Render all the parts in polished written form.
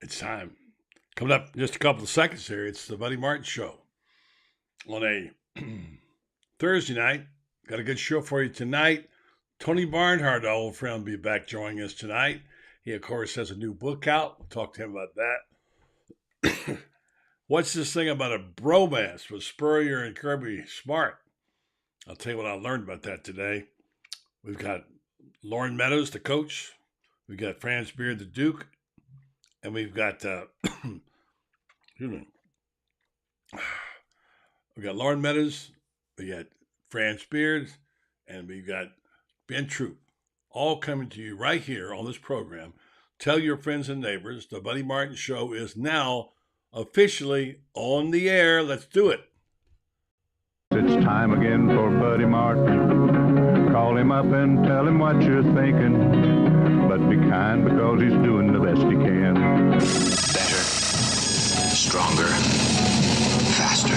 It's time. Coming up in just a couple of seconds here, it's the Buddy Martin Show. On a Thursday night, got a good show for you tonight. Tony Barnhart, our old friend, will be back joining us tonight. He, of course, has a new book out. We'll talk to him about that. What's this thing about a bromance with Spurrier and Smart? I'll tell you what I learned about that today. We've got Loren Meadows, the coach. We've got Franz, the Duke. And we've got, we got Loren Meadows, we got Franz Beard, and we've got Ben Troupe, all coming to you right here on this program. Tell your friends and neighbors, the Buddy Martin Show is now officially on the air. Let's do it. It's time again for Buddy Martin. Call him up and tell him what you're thinking. But be kind because he's doing the best he can. Better, stronger, faster.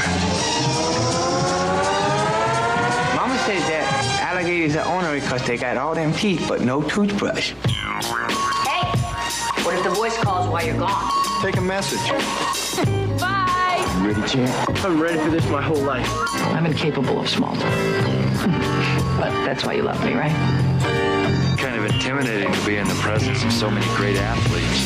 Mama said that alligators are ornery because they got all them teeth but no toothbrush. Hey, what if the voice calls while you're gone? Take a message. Bye! You ready, champ? I'm ready for this my whole life. I'm incapable of small talk. But that's why you love me, right? Kind of intimidating to be in the presence of so many great athletes.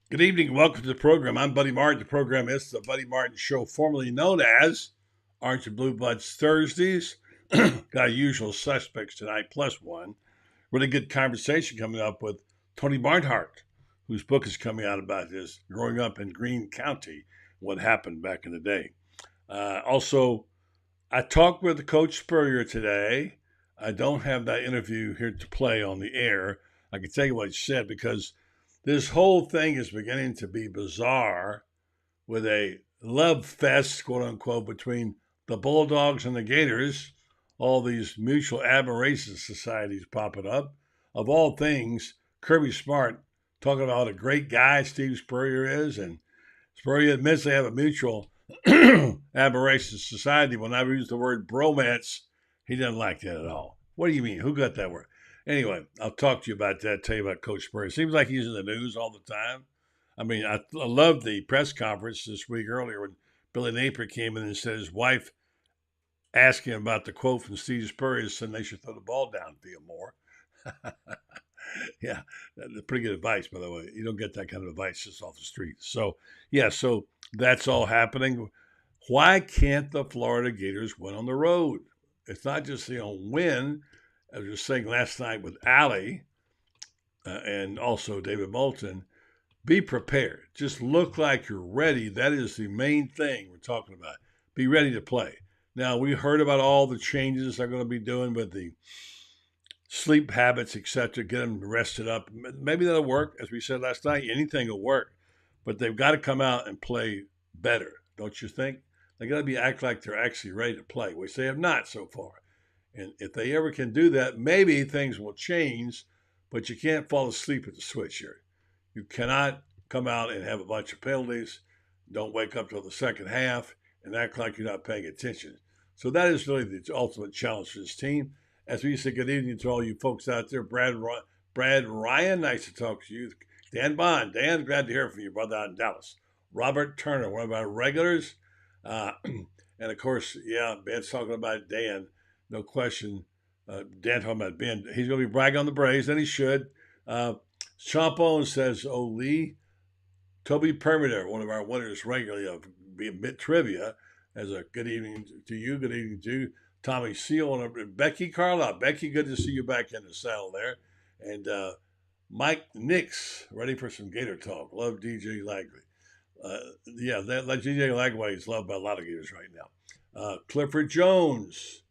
Good evening. Welcome to the program. I'm Buddy Martin. The program is the Buddy Martin Show, formerly known as Orange and Blue Bloods Thursdays. Got usual suspects tonight, plus one. Really good conversation coming up with Tony Barnhart, whose book is coming out about his growing up in Greene County, what happened back in the day. Also, I talked with Coach Spurrier today. I don't have that interview here to play on the air. I can tell you what he said because this whole thing is beginning to be bizarre with a love fest, quote unquote, between the Bulldogs and the Gators. All these mutual admiration societies popping up. Of all things, Kirby Smart talking about what a great guy Steve Spurrier is. And Spurrier admits they have a mutual admiration society. When I use the word bromance, he doesn't like that at all. What do you mean? Who got that word? Anyway, I'll talk to you about that, tell you about Coach Spurrier. Seems like he's in the news all the time. I mean, I loved the press conference this week earlier when Billy Napier came in and said his wife asked him about the quote from Steve Spurrier saying they should throw the ball downfield more. Yeah, that's pretty good advice, by the way. You don't get that kind of advice just off the street. So that's all happening. Why can't the Florida Gators win on the road? It's not just, win. I was just saying last night with Allie and also David Moulton, be prepared. Just look like you're ready. That is the main thing we're talking about. Be ready to play. Now, we heard about all the changes they're going to be doing with the sleep habits, etc., get them rested up. Maybe that'll work. As we said last night, anything will work. But they've got to come out and play better, don't you think? They got to act like they're actually ready to play, which they have not so far. And if they ever can do that, maybe things will change, but you can't fall asleep at the switch here. You cannot come out and have a bunch of penalties, don't wake up till the second half, and act like you're not paying attention. So that is really the ultimate challenge for this team. As we say, good evening to all you folks out there. Brad Ryan, nice to talk to you. Dan Bond, Dan, glad to hear from you, brother, out in Dallas. Robert Turner, one of our regulars. And, of course, Ben's talking about Dan. No question. Dan talking about Ben. He's going to be bragging on the Braves, and he should. Sean Bones says, Lee, Toby Permitter, one of our winners regularly of Bit Trivia, has a good evening to you. Good evening to Tommy Seal and Becky Carlisle. Becky, good to see you back in the saddle there. And Mike Nix, ready for some Gator talk. Love DJ Lagley. That DJ Lagley is loved by a lot of Gators right now. Clifford Jones.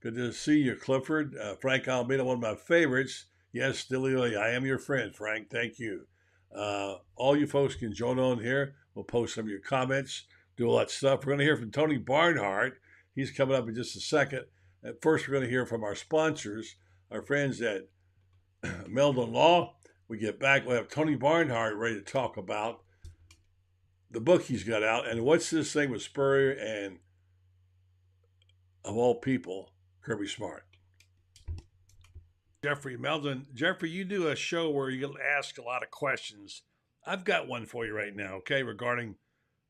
Good to see you, Clifford. Frank Almeida, one of my favorites. Yes, Stilly, I am your friend, Frank. Thank you. All you folks can join on here. We'll post some of your comments. do all that stuff. We're going to hear from Tony Barnhart. He's coming up in just a second. At first, we're going to hear from our sponsors, our friends at Meldon Law. We get back, we'll have Tony Barnhart ready to talk about the book he's got out. And what's this thing with Spurrier and, of all people, Kirby Smart? Jeffrey Meldon. Jeffrey, you do a show where you ask a lot of questions. I've got one for you right now, okay, regarding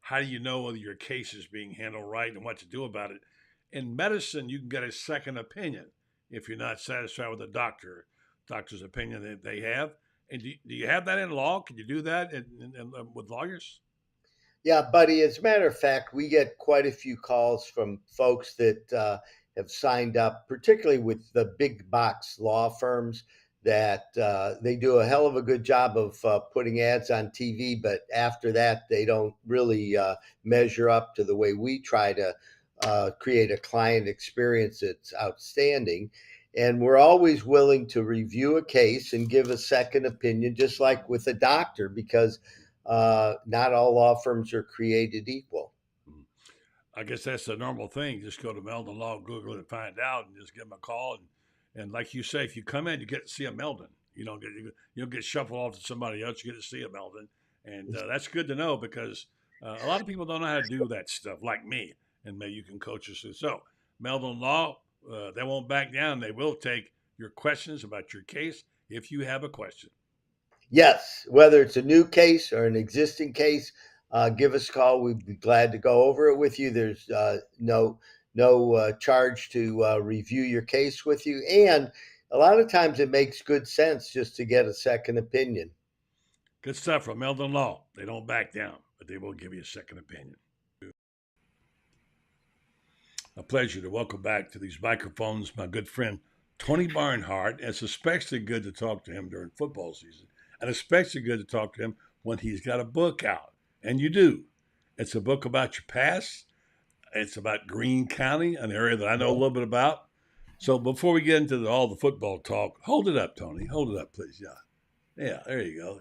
how do you know whether your case is being handled right and what to do about it. In medicine, you can get a second opinion if you're not satisfied with the doctor's opinion that they have. And do you have that in law? Can you do that with lawyers? Yeah, buddy. As a matter of fact, we get quite a few calls from folks that have signed up, particularly with the big box law firms, that they do a hell of a good job of putting ads on TV. But after that, they don't really measure up to the way we try to create a client experience that's outstanding. And we're always willing to review a case and give a second opinion, just like with a doctor, because not all law firms are created equal. I guess that's the normal thing. Just go to Meldon Law, Google it, and find out, and just give them a call. And like you say, if you come in, you get to see a Meldon. You don't get shuffled off to somebody else. You get to see a Meldon, and that's good to know, because a lot of people don't know how to do that stuff, like me. And maybe you can coach us through. So Meldon Law, they won't back down. They will take your questions about your case if you have a question. Yes, whether it's a new case or an existing case, give us a call. We'd be glad to go over it with you. There's no charge to review your case with you. And a lot of times it makes good sense just to get a second opinion. Good stuff from Meldon Law. They don't back down, but they will give you a second opinion. A pleasure to welcome back to these microphones my good friend Tony Barnhart. It's especially good to talk to him during football season, and especially good to talk to him when he's got a book out. And you do. It's a book about your past. It's about Greene County, an area that I know a little bit about. So before we get into all the football talk, hold it up, Tony. Hold it up, please. Yeah, there you go.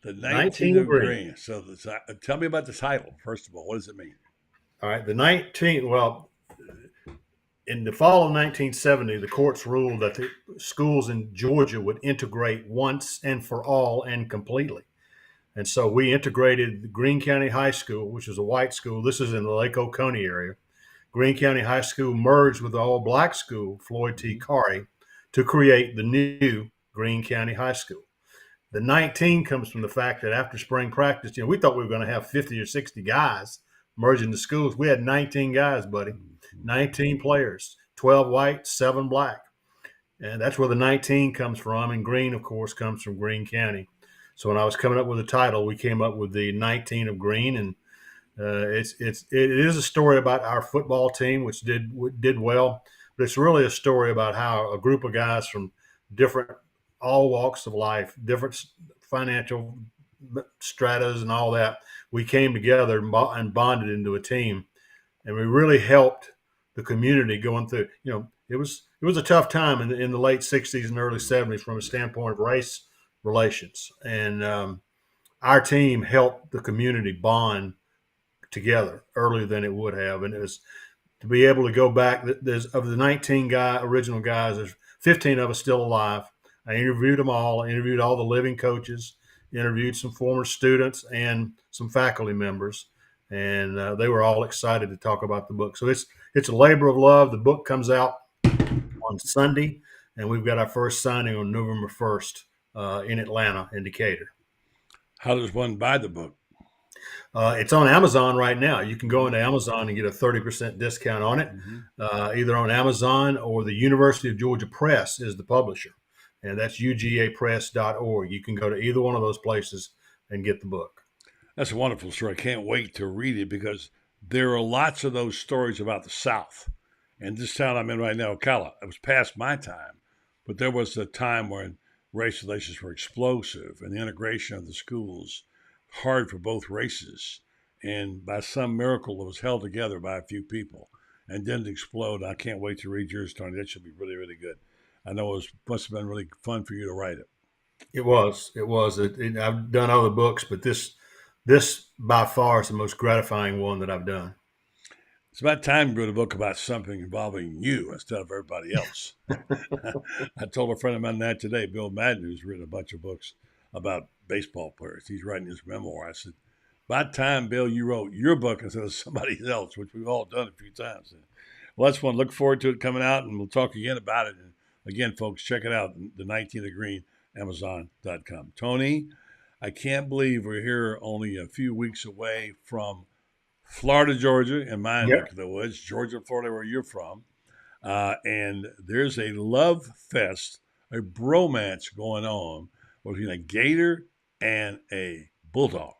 The 19 of Greene. So tell me about the title, first of all. What does it mean? All right, the 19, well, in the fall of 1970, the courts ruled that the schools in Georgia would integrate once and for all and completely. And so we integrated the Greene County High School, which is a white school. This is in the Lake Oconee area. Greene County High School merged with the all-black school, Floyd T. Carey, to create the new Greene County High School. The 19 comes from the fact that after spring practice, we thought we were going to have 50 or 60 guys merging the schools. We had 19 guys, buddy, 19 players, 12 white, 7 black. And that's where the 19 comes from. And Greene, of course, comes from Greene County. So when I was coming up with the title, we came up with the 19 of Greene. And it is a story about our football team, which did well. But it's really a story about how a group of guys from different, all walks of life, different financial stratas and all that, we came together and bonded into a team, and we really helped the community going through. It was a tough time in the late 60s and early 70s from a standpoint of race relations, and our team helped the community bond together earlier than it would have. And it was to be able to go back. There's of the 19 original guys, there's 15 of us still alive. I interviewed them all. I interviewed all the living coaches, interviewed some former students and some faculty members, and they were all excited to talk about the book. So it's a labor of love. The book comes out on Sunday, and we've got our first signing on November 1st in Atlanta, in Decatur. How does one buy the book? It's on Amazon right now. You can go into Amazon and get a 30% discount on it, either on Amazon or the University of Georgia Press is the publisher. And that's ugapress.org. You can go to either one of those places and get the book. That's a wonderful story. I can't wait to read it, because there are lots of those stories about the South. And this town I'm in right now, Ocala, it was past my time, but there was a time when race relations were explosive and the integration of the schools hard for both races. And by some miracle, it was held together by a few people and didn't explode. I can't wait to read yours, Tony. That should be really, really good. I know it must have been really fun for you to write it. It was. I've done other books, but this this by far is the most gratifying one that I've done. It's about time you wrote a book about something involving you instead of everybody else. I told a friend of mine that today, Bill Madden, who's written a bunch of books about baseball players. He's writing his memoir. I said, about time, Bill, you wrote your book instead of somebody else, which we've all done a few times. Well, that's one. Look forward to it coming out, and we'll talk again about it. And again, folks, check it out, the 19th of Green, Amazon.com. Tony, I can't believe we're here only a few weeks away from Florida, Georgia, in my neck of the woods, Georgia, Florida, where you're from. And there's a love fest, a bromance going on between a Gator and a Bulldog.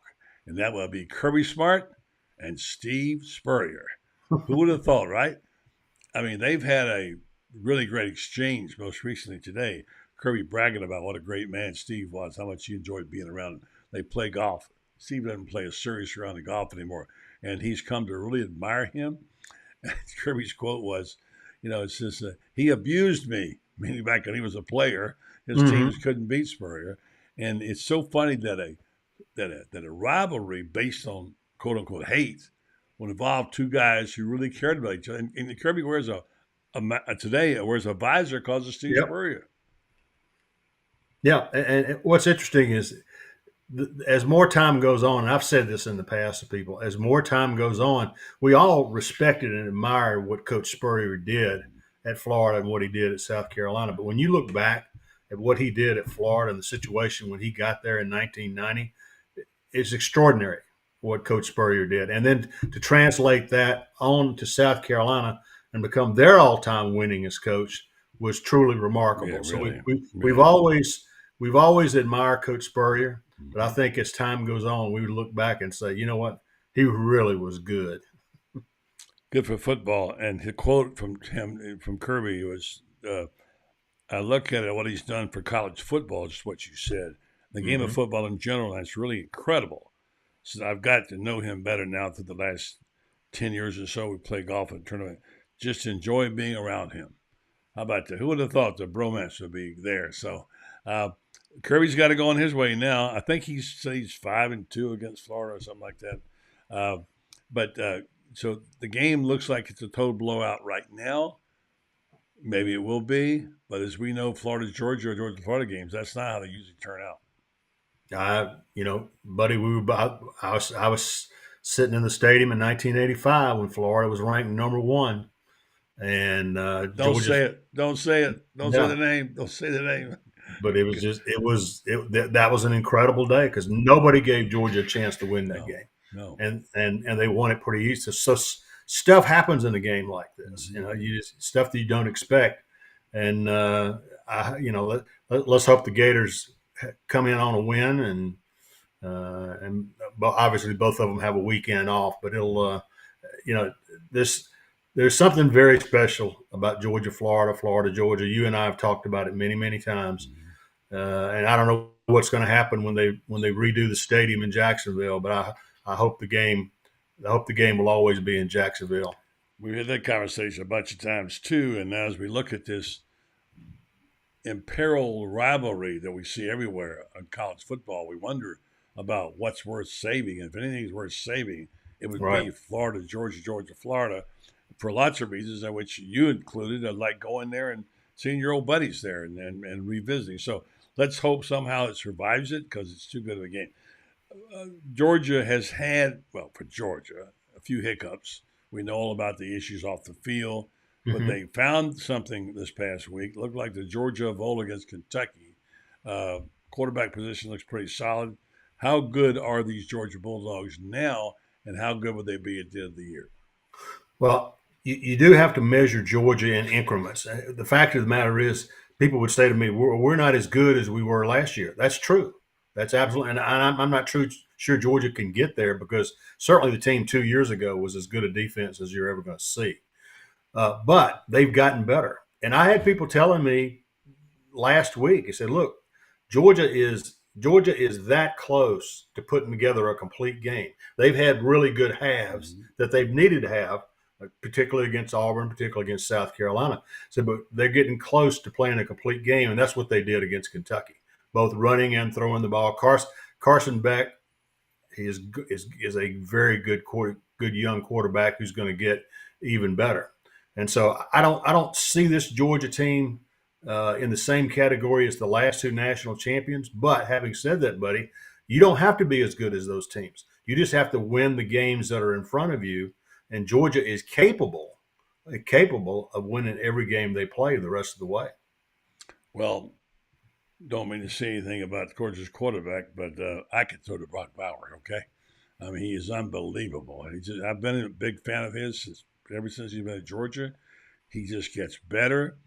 And that will be Kirby Smart and Steve Spurrier. Who would have thought, right? I mean, they've had a really great exchange most recently today. Kirby bragging about what a great man Steve was, how much he enjoyed being around him. They play golf. Steve doesn't play a serious round of golf anymore. And he's come to really admire him. And Kirby's quote was, it says, he abused me, meaning back when he was a player. His teams couldn't beat Spurrier. And it's so funny that a rivalry based on quote unquote hate would involve two guys who really cared about each other. And Kirby wears today wears a visor called Steve Spurrier. Yeah, and what's interesting is as more time goes on, and I've said this in the past to people, as more time goes on, we all respected and admired what Coach Spurrier did at Florida and what he did at South Carolina. But when you look back at what he did at Florida and the situation when he got there in 1990, it's extraordinary what Coach Spurrier did. And then to translate that on to South Carolina and become their all-time winningest coach was truly remarkable. Yeah, so really, we've always admired Coach Spurrier, but I think as time goes on, we would look back and say, you know what, he really was good. Good for football. And the quote from Kirby was, I look at what he's done for college football, just what you said. The game of football in general, that's really incredible. So I've got to know him better now through the last 10 years or so. We play golf in a tournament. Just enjoy being around him. How about that? Who would have thought the bromance would be there? So Kirby's got to go on his way now. I think he's 5-2 against Florida or something like that. So the game looks like it's a total blowout right now. Maybe it will be, but as we know, Florida-Georgia or Georgia-Florida games, that's not how they usually turn out. Buddy, I was sitting in the stadium in 1985 when Florida was ranked number 1. And don't say it. Don't say it. Don't say the name. Don't say the name. But that was an incredible day because nobody gave Georgia a chance to win that game. No. And they won it pretty easy. So stuff happens in a game like this. Stuff that you don't expect. And let's hope the Gators come in on a win and obviously both of them have a weekend off. But it'll there's something very special about Georgia, Florida, Georgia. You and I have talked about it many, many times. And I don't know what's going to happen when they redo the stadium in Jacksonville, but I hope the game will always be in Jacksonville. We've had that conversation a bunch of times too. And as we look at this imperiled rivalry that we see everywhere in college football, we wonder about what's worth saving. And if anything is worth saving, it would be Florida, Georgia, Florida, for lots of reasons, in which you included. I like going there and seeing your old buddies there and revisiting. So let's hope somehow it survives it because it's too good of a game. Georgia has had, for Georgia, a few hiccups. We know all about the issues off the field, but they found something this past week. Looked like the Georgia of old against Kentucky. Quarterback position looks pretty solid. How good are these Georgia Bulldogs now, and how good would they be at the end of the year? Well, you do have to measure Georgia in increments. The fact of the matter is, people would say to me, we're not as good as we were last year. That's true. That's absolutely, and I'm not sure Georgia can get there because certainly the team 2 years ago was as good a defense as you're ever going to see. But they've gotten better. And I had people telling me last week, they said, look, Georgia is that close to putting together a complete game. They've had really good halves that they've needed to have, particularly against Auburn, particularly against South Carolina. So, but they're getting close to playing a complete game, and that's what they did against Kentucky, both running and throwing the ball. Carson Beck, He is a very good young quarterback who's going to get even better. And so I don't see this Georgia team in the same category as the last two national champions. But having said that, buddy, you don't have to be as good as those teams. You just have to win the games that are in front of you. And Georgia is capable of winning every game they play the rest of the way. Well, don't mean to say anything about Georgia's quarterback, but I could throw to Brock Bowers, okay? I mean, he is unbelievable. I've been a big fan of his ever since he's been at Georgia. He just gets better.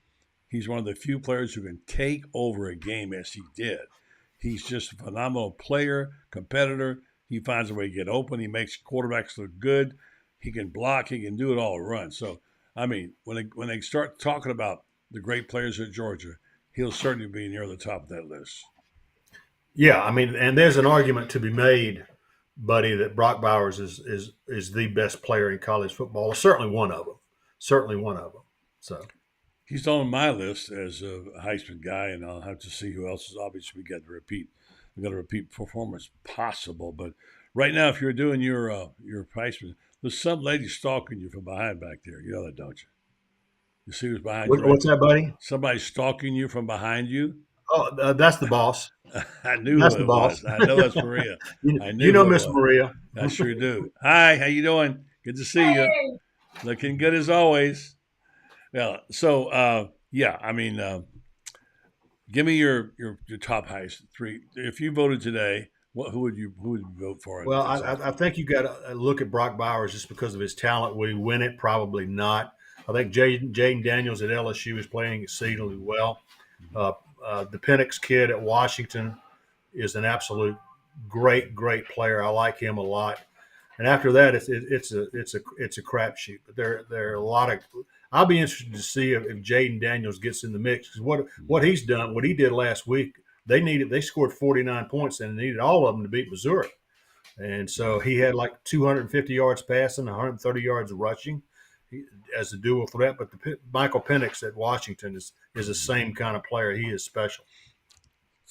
He's one of the few players who can take over a game as he did. He's just a phenomenal player, competitor. He finds a way to get open. He makes quarterbacks look good. He can block. He can do it all run. So, I mean, when they start talking about the great players at Georgia, he'll certainly be near the top of that list. Yeah, I mean, and there's an argument to be made, buddy, that Brock Bowers is the best player in college football. Certainly one of them. So he's on my list as a Heisman guy, and I'll have to see who else is obviously we got a repeat performance possible. But right now, if you're doing your Heisman, there's some lady stalking you from behind back there. You know that, don't you? You see who's behind you? What's that, buddy? Somebody's stalking you from behind you. Oh, that's the boss. I knew that's the boss. I know that's Maria. You know Miss Maria. I sure do. Hi, how you doing? Good to see you. Looking good as always. Yeah. So, I mean, give me your top Heisman three. If you voted today, who would you vote for? Well, I think you got to look at Brock Bowers just because of his talent. Will he win it? Probably not. I think Jaden Daniels at LSU is playing exceedingly well. The Penix kid at Washington is an absolute great player. I like him a lot. And after that, it's a crapshoot. But there are a lot of. I'll be interested to see if Jaden Daniels gets in the mix, because what he's done, what he did last week, they scored 49 points and needed all of them to beat Missouri. And so he had like 250 yards passing, 130 yards rushing as a dual threat. But Michael Penix at Washington is the same kind of player. He is special.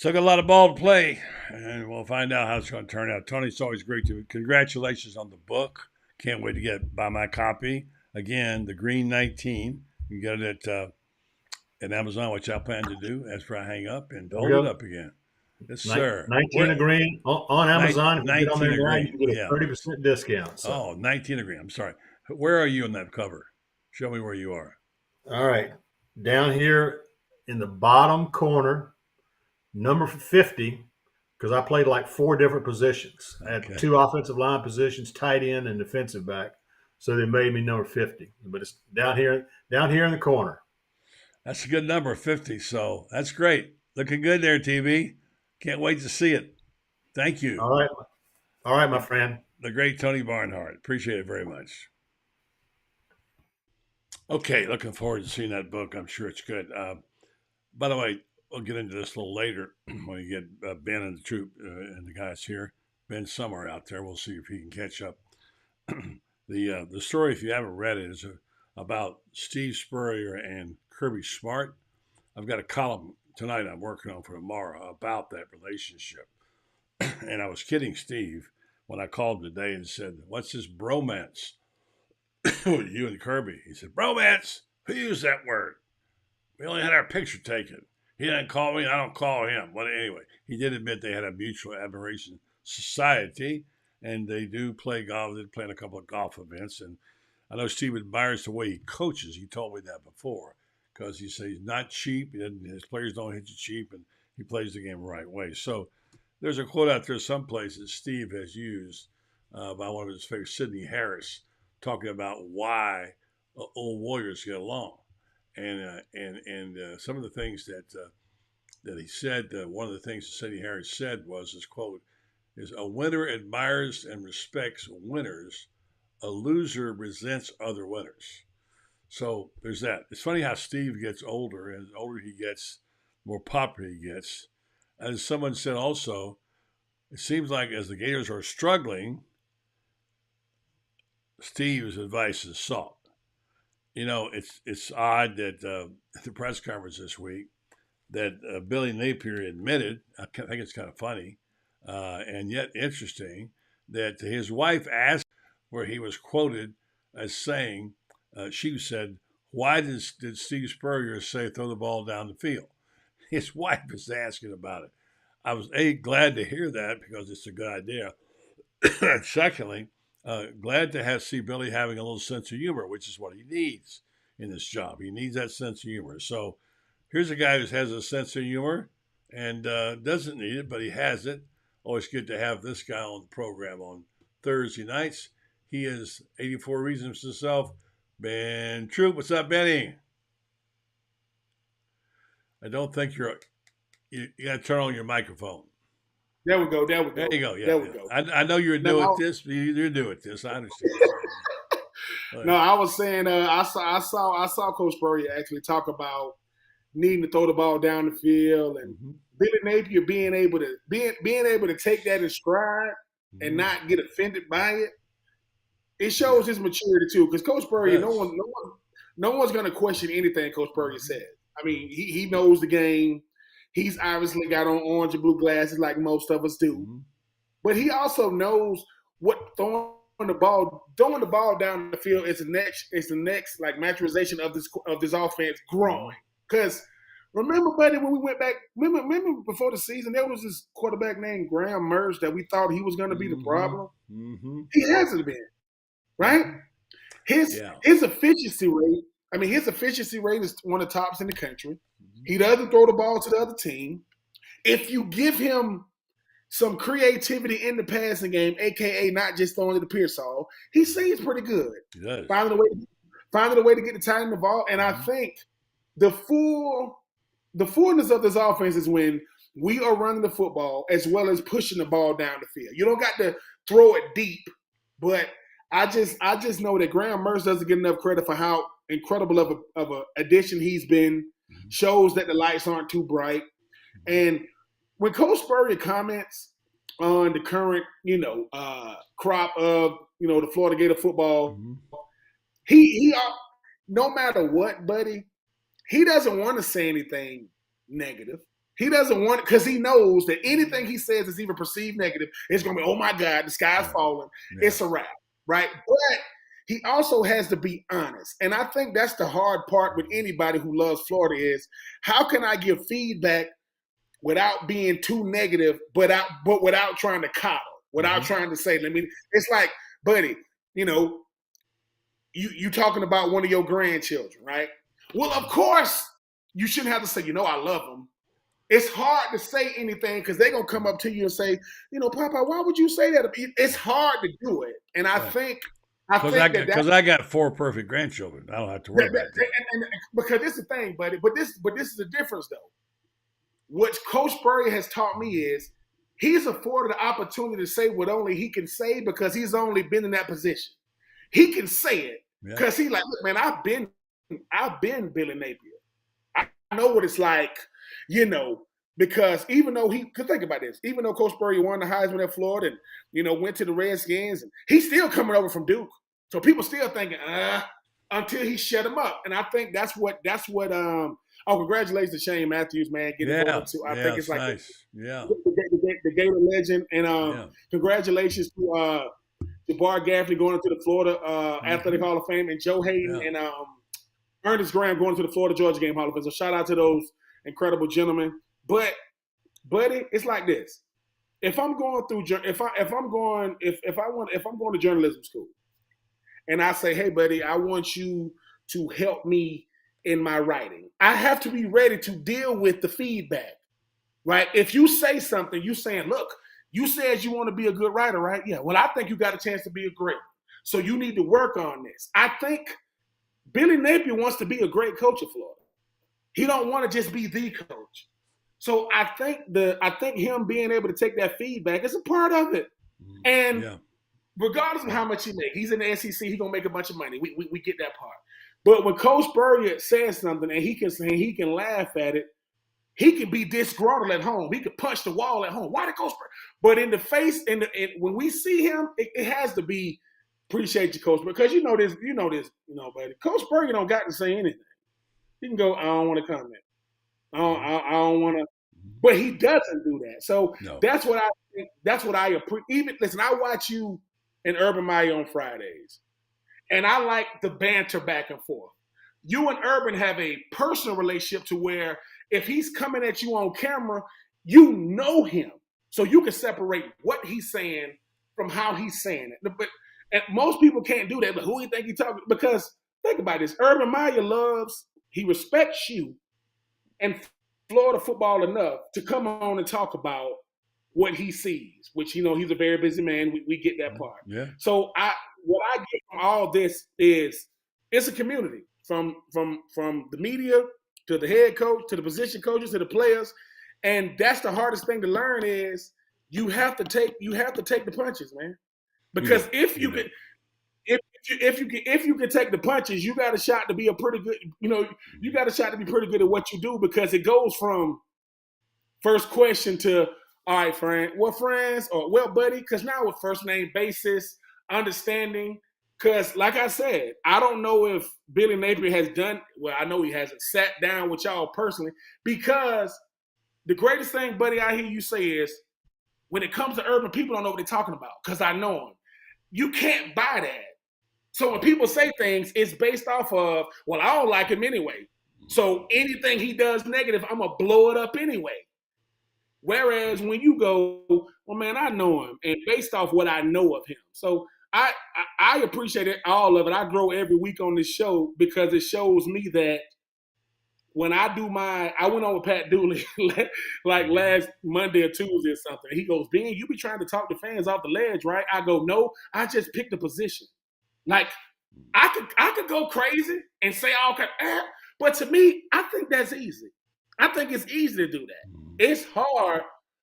Took a lot of ball to play, and we'll find out how it's going to turn out. Tony, it's always great to congratulations on the book. Can't wait to buy my copy. Again, The Green 19. You can get it at Amazon, which I plan to do after I hang up and hold it up again. Yes, sir. 19 of Green on Amazon. If you get on there now, you can get a 30% discount. So. Oh, 19 of Green. I'm sorry. Where are you on that cover? Show me where you are. All right. Down here in the bottom corner, number 50, because I played like 4 different positions. I had 2 offensive line positions, tight end and defensive back. So they made me number 50. But it's down here in the corner. That's a good number, 50. So that's great. Looking good there, TV. Can't wait to see it. Thank you. All right, my friend. The great Tony Barnhart. Appreciate it very much. Okay, looking forward to seeing that book. I'm sure it's good. By the way, we'll get into this a little later when you get Ben and the Troupe and the guys here. Ben's somewhere out there. We'll see if he can catch up. The story, if you haven't read it, is about Steve Spurrier and Kirby Smart. I've got a column tonight I'm working on for tomorrow about that relationship. And I was kidding Steve when I called him today and said, "What's this bromance with you and Kirby?" He said, "Bromance? Who used that word? We only had our picture taken. He didn't call me. I don't call him." Well, anyway, he did admit they had a mutual admiration society, and they do play golf. They play in a couple of golf events. And I know Steve admires the way he coaches. He told me that before, because he says he's not cheap. His players don't hit you cheap, and he plays the game the right way. So there's a quote out there some places Steve has used by one of his favorites, Sidney Harris, talking about why old warriors get along. And some of the things that he said, one of the things that Sidney Harris said was, his quote is, "A winner admires and respects winners. A loser resents other winners." So there's that. It's funny how Steve gets older, and the older he gets, the more popular he gets. As someone said also, it seems like as the Gators are struggling, Steve's advice is sought. You know, it's odd that at the press conference this week that Billy Napier admitted, I think it's kind of funny and yet interesting, that his wife asked, where he was quoted as saying, she said, "Why did Steve Spurrier say throw the ball down the field?" His wife is asking about it. I was glad to hear that because it's a good idea. Secondly, glad to see Billy having a little sense of humor, which is what he needs in this job. He needs that sense of humor. So here's a guy who has a sense of humor and doesn't need it, but he has it. Always good to have this guy on the program on Thursday nights. He is 84 Reasons Himself. Ben Troupe. What's up, Benny? I don't think you got to turn on your microphone. There we go. There you go. Yeah, there we go. I know you're new at this. You're new at this. I understand. No, I was saying I saw Coach Spurrier actually talk about needing to throw the ball down the field and Billy Napier being able to take that in stride and not get offended by it. It shows his maturity too, because Coach Spurrier, no one's going to question anything Coach Spurrier says. I mean, he knows the game. He's obviously got on orange and blue glasses like most of us do, but he also knows what throwing the ball down the field is the next like maturization of this offense growing. Because remember, buddy, when we went back, remember before the season, there was this quarterback named Graham Mertz that we thought he was going to be the problem. He hasn't been, right? His efficiency rate. I mean, his efficiency rate is one of the tops in the country. He doesn't throw the ball to the other team. If you give him some creativity in the passing game, a.k.a. not just throwing to the Pearsall, he seems pretty good. He does. Finding a way to get the tight end involved. And I think the fullness of this offense is when we are running the football as well as pushing the ball down the field. You don't got to throw it deep, but I just know that Graham Mertz doesn't get enough credit for how incredible of a addition he's been. Shows that the lights aren't too bright. And when Coach Spurrier comments on the current, crop of, the Florida Gator football, he no matter what, buddy, he doesn't want to say anything negative. He doesn't want it because he knows that anything he says is even perceived negative. It's going to be, oh my God, the sky's falling. Yeah. It's a wrap, right? But he also has to be honest. And I think that's the hard part with anybody who loves Florida is how can I give feedback without being too negative, but without trying to coddle, without trying to say, it's like, buddy, you talking about one of your grandchildren, right? Well, of course, you shouldn't have to say, I love them. It's hard to say anything because they're going to come up to you and say, Papa, why would you say that? It's hard to do it. And I think – because I got 4 perfect grandchildren. I don't have to worry about that. And because this is the thing, buddy. But this is the difference, though. What Coach Spurrier has taught me is he's afforded the opportunity to say what only he can say because he's only been in that position. He can say it because he's like, look, man, I've been Billy Napier. I know what it's like, because even though think about this, even though Coach Spurrier won the Heisman at Florida and, went to the Redskins, and he's still coming over from Duke. So people still thinking, until he shut him up. And I think that's what congratulations to Shane Matthews, man, getting over to, I think it's like nice. the Gator legend. And congratulations to Bart Gaffney going into the Florida Athletic Hall of Fame and Joe Hayden and Ernest Graham going to the Florida Georgia Game Hall of Fame. So shout out to those incredible gentlemen. But, buddy, it's like this. If I'm going to journalism school, and I say, hey, buddy, I want you to help me in my writing, I have to be ready to deal with the feedback, right? If you say something, you saying, look, you said you want to be a good writer, right? Yeah. Well, I think you got a chance to be a great. So you need to work on this. I think Billy Napier wants to be a great coach of Florida. He don't want to just be the coach. So I think him being able to take that feedback is a part of it. And regardless of how much he makes, he's in the SEC, he's gonna make a bunch of money. We get that part. But when Coach Spurrier says something and he can laugh at it, he can be disgruntled at home. He can punch the wall at home. Why did Coach Spurrier? But in the face, when we see him, it has to be appreciate you, Coach, because you know this, buddy. Coach Spurrier don't got to say anything. He can go, I don't want to comment. I don't want to. but he doesn't do that. So No. that's what I think. That's what I appreciate. Even listen, I watch you and Urban Meyer on Fridays, and I like the banter back and forth. You and Urban have a personal relationship to where if he's coming at you on camera, you know him, so you can separate what he's saying from how he's saying it. But and most people can't do that. But who do you think he's talking? Because think about this: Urban Meyer he respects you and Florida football enough to come on and talk about what he sees, which, you know, he's a very busy man. We get that part. Yeah. So what I get from all this is it's a community from the media to the head coach to the position coaches to the players, and that's the hardest thing to learn is you have to take the punches, man. Because if you can take the punches, you got a shot to be pretty good at what you do, because it goes from first question to, all right, friend, well, friends, or well, buddy, because now with first name basis, understanding, because like I said, I don't know if Billy Napier has done, well, I know he hasn't sat down with y'all personally, because the greatest thing, buddy, I hear you say is, when it comes to Urban, people don't know what they're talking about, because I know him. You can't buy that. So when people say things, it's based off of, well, I don't like him anyway. So anything he does negative, I'm going to blow it up anyway. Whereas when you go, well, man, I know him, and based off what I know of him. So I appreciate it, all of it. I grow every week on this show because it shows me that when I went on with Pat Dooley like last Monday or Tuesday or something. He goes, Ben, you be trying to talk the fans off the ledge, right? I go, no, I just picked a position. Like, I could go crazy and say all kinds, but to me, I think that's easy. I think it's easy to do that. It's hard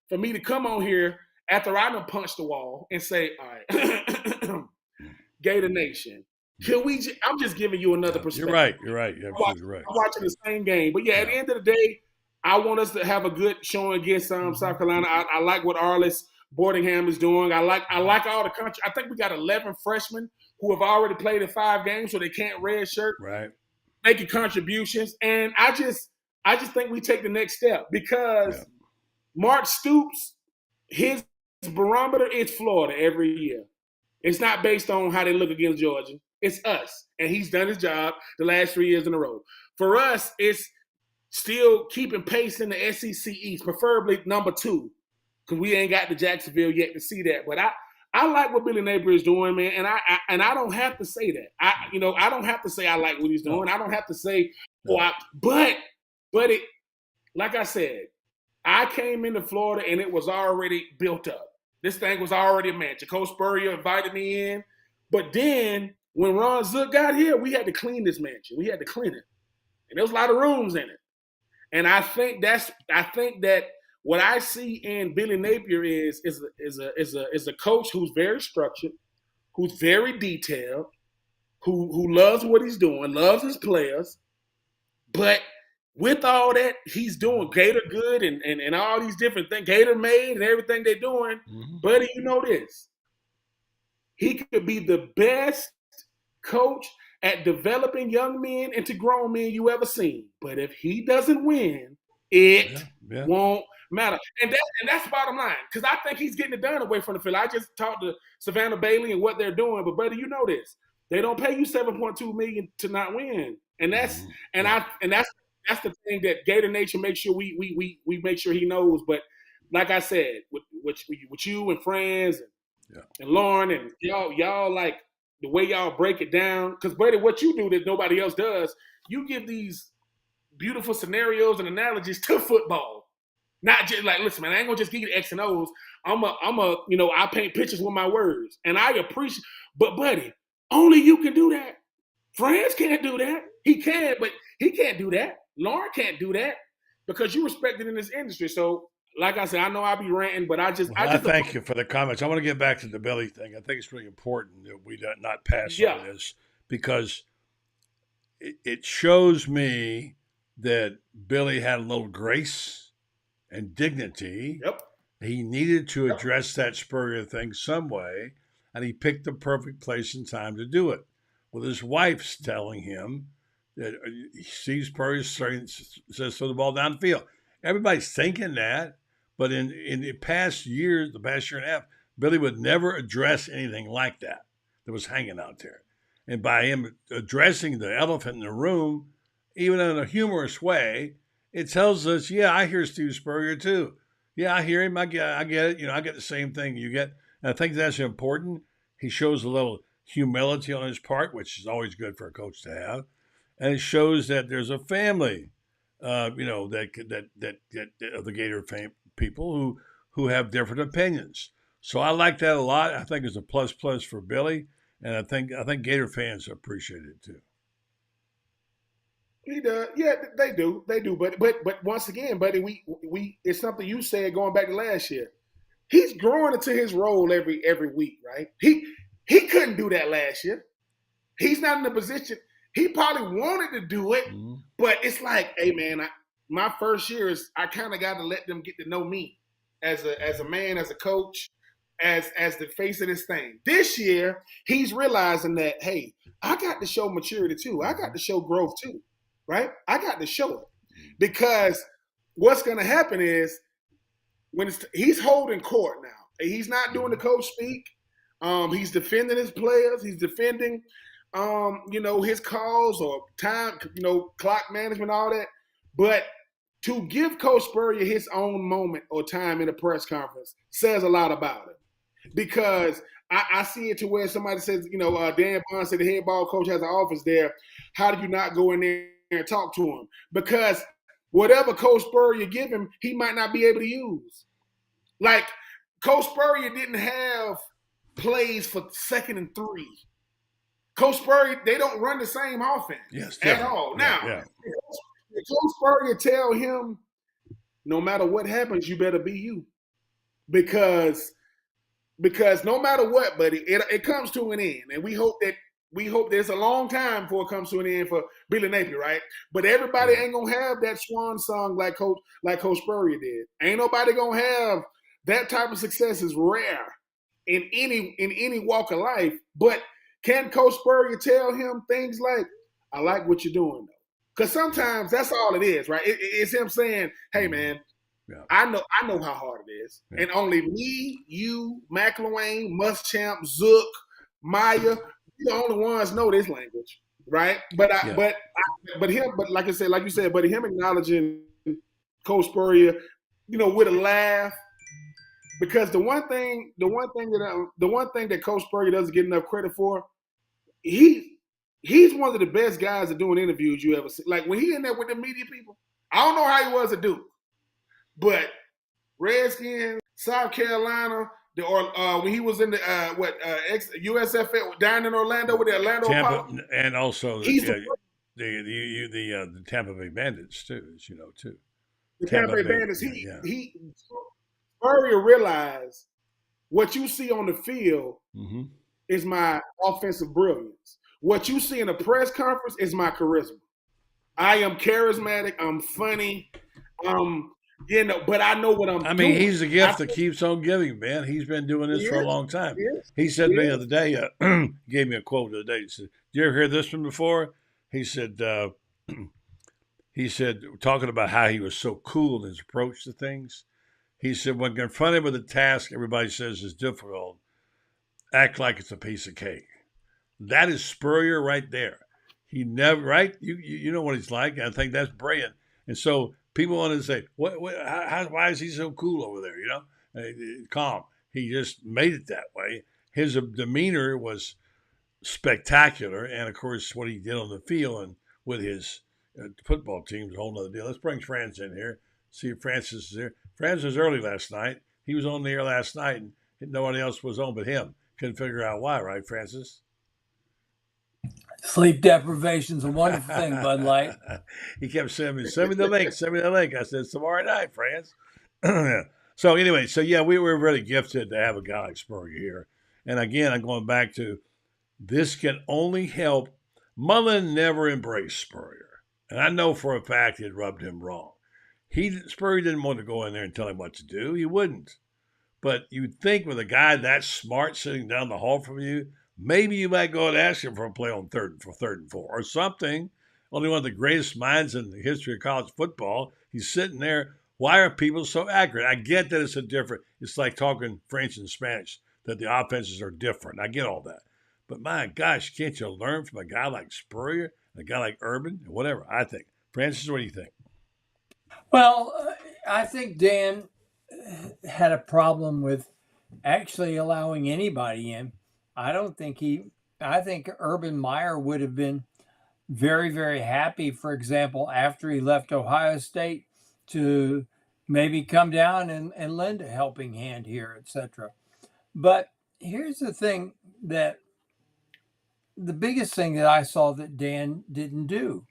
for me to come on here after I done punched the wall and say, all right, Gator Nation, I'm just giving you another perspective. You're right. You're absolutely right. I'm watching the same game. But yeah, at the end of the day, I want us to have a good showing against South Carolina. I like what Arliss Boardingham is doing. I like all the country. I think we got 11 freshmen who have already played in 5 games, so they can't redshirt. Right. Making contributions. And I just think we take the next step, because Mark Stoops, his barometer is Florida every year. It's not based on how they look against Georgia. It's us. And he's done his job the last 3 years in a row. For us, it's still keeping pace in the SEC East, preferably number 2, because we ain't got to Jacksonville yet to see that. But I like what Billy Napier is doing, man, and I don't have to say that. I don't have to say I like what he's doing. I don't have to say, but it, like I said, I came into Florida and it was already built up. This thing was already a mansion. Coach Spurrier invited me in, but then when Ron Zook got here, we had to clean this mansion. We had to clean it, and there was a lot of rooms in it. And I think that what I see in Billy Napier is a coach who's very structured, who's very detailed, who loves what he's doing, loves his players. But with all that he's doing, Gator good and all these different things, Gator made and everything they're doing, buddy, you know this. He could be the best coach at developing young men into grown men you ever seen. But if he doesn't win, it won't matter. And that's bottom line, because I think he's getting it done away from the field. I just talked to Savannah Bailey and what they're doing, but buddy, you know this. They don't pay you $7.2 million to not win. And that's the thing that Gator Nation makes sure we make sure he knows. But like I said, with you and Franz and Loren and y'all like the way y'all break it down. Because buddy, what you do that nobody else does, you give these beautiful scenarios and analogies to football. Not just like, listen, man, I ain't gonna just give you the X and O's. I paint pictures with my words, and I appreciate. But buddy, only you can do that. Franz can't do that. He can, but he can't do that. Loren can't do that because you respected in this industry. So, like I said, I know I be ranting, but I thank you for the comments. I want to get back to the Billy thing. I think it's really important that we not pass on this, because it shows me that Billy had a little grace and dignity. Yep. He needed to address that Spurrier thing some way, and he picked the perfect place and time to do it. Well, his wife's telling him that he sees Spurrier says throw the ball down the field. everybody's thinking that, but in the past years, the past year and a half, Billy would never address anything like that was hanging out there. And by him addressing the elephant in the room, even in a humorous way, it tells us, yeah, I hear Steve Spurrier too. Yeah, I hear him. I get it. I get the same thing you get. And I think that's important. He shows a little humility on his part, which is always good for a coach to have. And it shows that there's a family, that of the Gator people who have different opinions. So I like that a lot. I think it's a plus for Billy, and I think Gator fans appreciate it too. He does. Yeah, they do. But once again, buddy, we it's something you said going back to last year. He's growing into his role every week, right? He couldn't do that last year. He's not in the position. He probably wanted to do it, but it's like, hey man, my first year is I kind of got to let them get to know me as a man, as a coach, as the face of this thing. This year, he's realizing that, hey, I got to show maturity too. I got to show growth too, right? I got to show it. Because what's going to happen is when he's holding court now. He's not doing the coach speak. He's defending his players. He's defending, his calls or time, clock management, all that. But to give Coach Spurrier his own moment or time in a press conference says a lot about it. Because I see it to where somebody says, Dan Bond said the head ball coach has an office there. How do you not go in there and talk to him? Because whatever Coach Spurrier give him, he might not be able to use. Like, Coach Spurrier didn't have plays for 2nd and 3. Coach Spurrier, they don't run the same offense at all. Now, if Coach Spurrier tell him, no matter what happens, you better be you. Because no matter what, buddy, it comes to an end. And we hope there's a long time before it comes to an end for Billy Napier, right? But everybody ain't gonna have that swan song like Coach Spurrier did. Ain't nobody gonna have that type of success. Is rare in any walk of life. But can Coach Spurrier tell him things like, I like what you're doing, though? Because sometimes that's all it is, right? It's him saying, hey, man, I know how hard it is. Yeah. And only me, you, McElwain, Muschamp, Zook, Maya, the only ones know this language, right? But like you said, but him acknowledging Coach Spurrier, with a laugh, because the one thing that Coach Spurrier doesn't get enough credit for, he's one of the best guys at doing interviews you ever see. Like when he in there with the media people, I don't know how he was a Duke, but Redskins, South Carolina, when he was in the USFL down in Orlando with the Orlando Tampa, and also the Tampa Bay Bandits too, as you know too. The Tampa Bay Bandits. Spurrier realized what you see on the field is my offensive brilliance. What you see in a press conference is my charisma. I am charismatic. I'm funny. But I know what I'm doing. I mean, he's the gift that keeps on giving, man. He's been doing this for a long time. He said to me the other day, gave me a quote the other day. He said, "Did you ever hear this one before?" He said, talking about how he was so cool in his approach to things. He said, when confronted with a task everybody says is difficult, act like it's a piece of cake. That is Spurrier right there. He never, right? You know what he's like. I think that's brilliant. And so people want to say, why is he so cool over there? Calm. He just made it that way. His demeanor was spectacular. And, of course, what he did on the field and with his football team is a whole other deal. Let's bring Franz in here. See if Francis is there. Franz was early last night. He was on the air last night, and nobody else was on but him. Couldn't figure out why, right, Francis? Sleep deprivation's a wonderful thing, Bud Light. He kept saying, send me the link. I said, tomorrow night, Franz. So anyway, we were really gifted to have a guy like Spurrier here. And again, I'm going back to this can only help. Mullen never embraced Spurrier. And I know for a fact it rubbed him wrong. Spurrier didn't want to go in there and tell him what to do. He wouldn't. But you'd think with a guy that smart sitting down the hall from you, maybe you might go and ask him for a play on third and 4 or something. Only one of the greatest minds in the history of college football. He's sitting there. Why are people so accurate? I get that it's like talking French and Spanish, that the offenses are different. I get all that. But my gosh, can't you learn from a guy like Spurrier, a guy like Urban, whatever? I think. Francis, what do you think? Well, I think Dan had a problem with actually allowing anybody in. I think Urban Meyer would have been very, very happy, for example, after he left Ohio State to maybe come down and lend a helping hand here, etc. But here's the thing the biggest thing that I saw that Dan didn't do.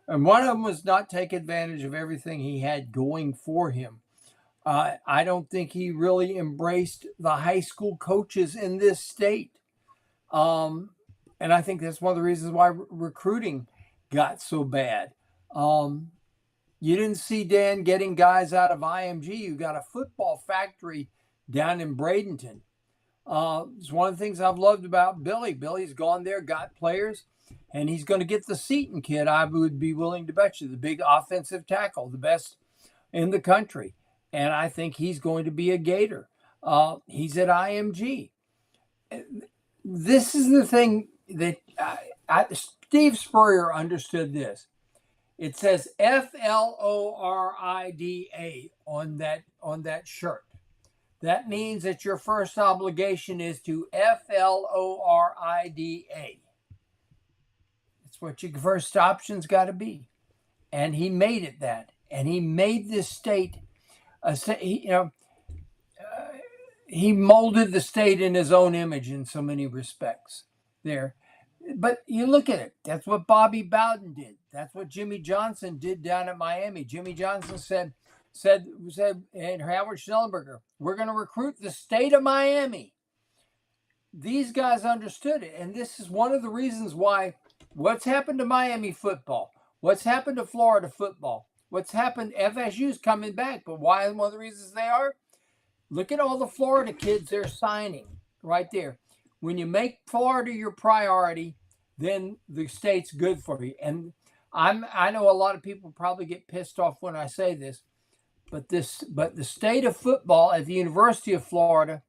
And one of them was not take advantage of everything he had going for him. I don't think he really embraced the high school coaches in this state. And I think that's one of the reasons why recruiting got so bad. You didn't see Dan getting guys out of IMG. You got a football factory down in Bradenton. It's one of the things I've loved about Billy. Billy's gone there, got players, and he's going to get the Seton kid, I would be willing to bet you, the big offensive tackle, the best in the country. And I think he's going to be a Gator. He's at IMG. This is the thing that Steve Spurrier understood this. It says FLORIDA on that shirt. That means that your first obligation is to FLORIDA. That's what your first option's got to be. And he made it that. And he made this state, he molded the state in his own image in so many respects there. But you look at it. That's what Bobby Bowden did. That's what Jimmy Johnson did down at Miami. Jimmy Johnson said, and Howard Schnellenberger, we're going to recruit the state of Miami. These guys understood it. And this is one of the reasons why what's happened to Miami football, what's happened to Florida football, what's happened, FSU's coming back. But why? One of the reasons they are, look at all the Florida kids they're signing right there. When you make Florida your priority, then the state's good for you. And I know a lot of people probably get pissed off when I say this, but the state of football at the University of Florida,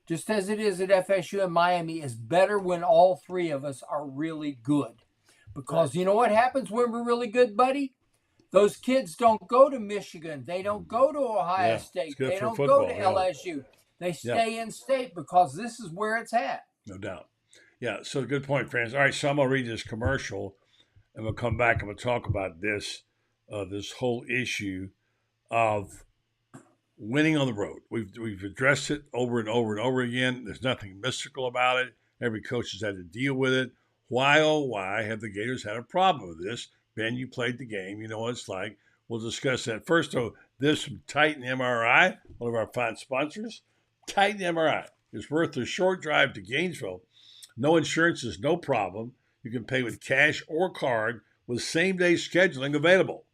just as it is at FSU and Miami, is better when all three of us are really good. Because you know what happens when we're really good, buddy? Those kids don't go to Michigan. They don't go to Ohio State. They don't go to LSU. They stay in state because this is where it's at. No doubt. Yeah, so good point, Franz. All right, so I'm going to read this commercial, and we'll come back and we'll talk about this whole issue of winning on the road. We've addressed it over and over and over again. There's nothing mystical about it. Every coach has had to deal with it. Why, oh, why have the Gators had a problem with this? Ben, you played the game. You know what it's like. We'll discuss that. First, though, this from Titan MRI, one of our fine sponsors. Titan MRI is worth a short drive to Gainesville. No insurance is no problem. You can pay with cash or card with same-day scheduling available.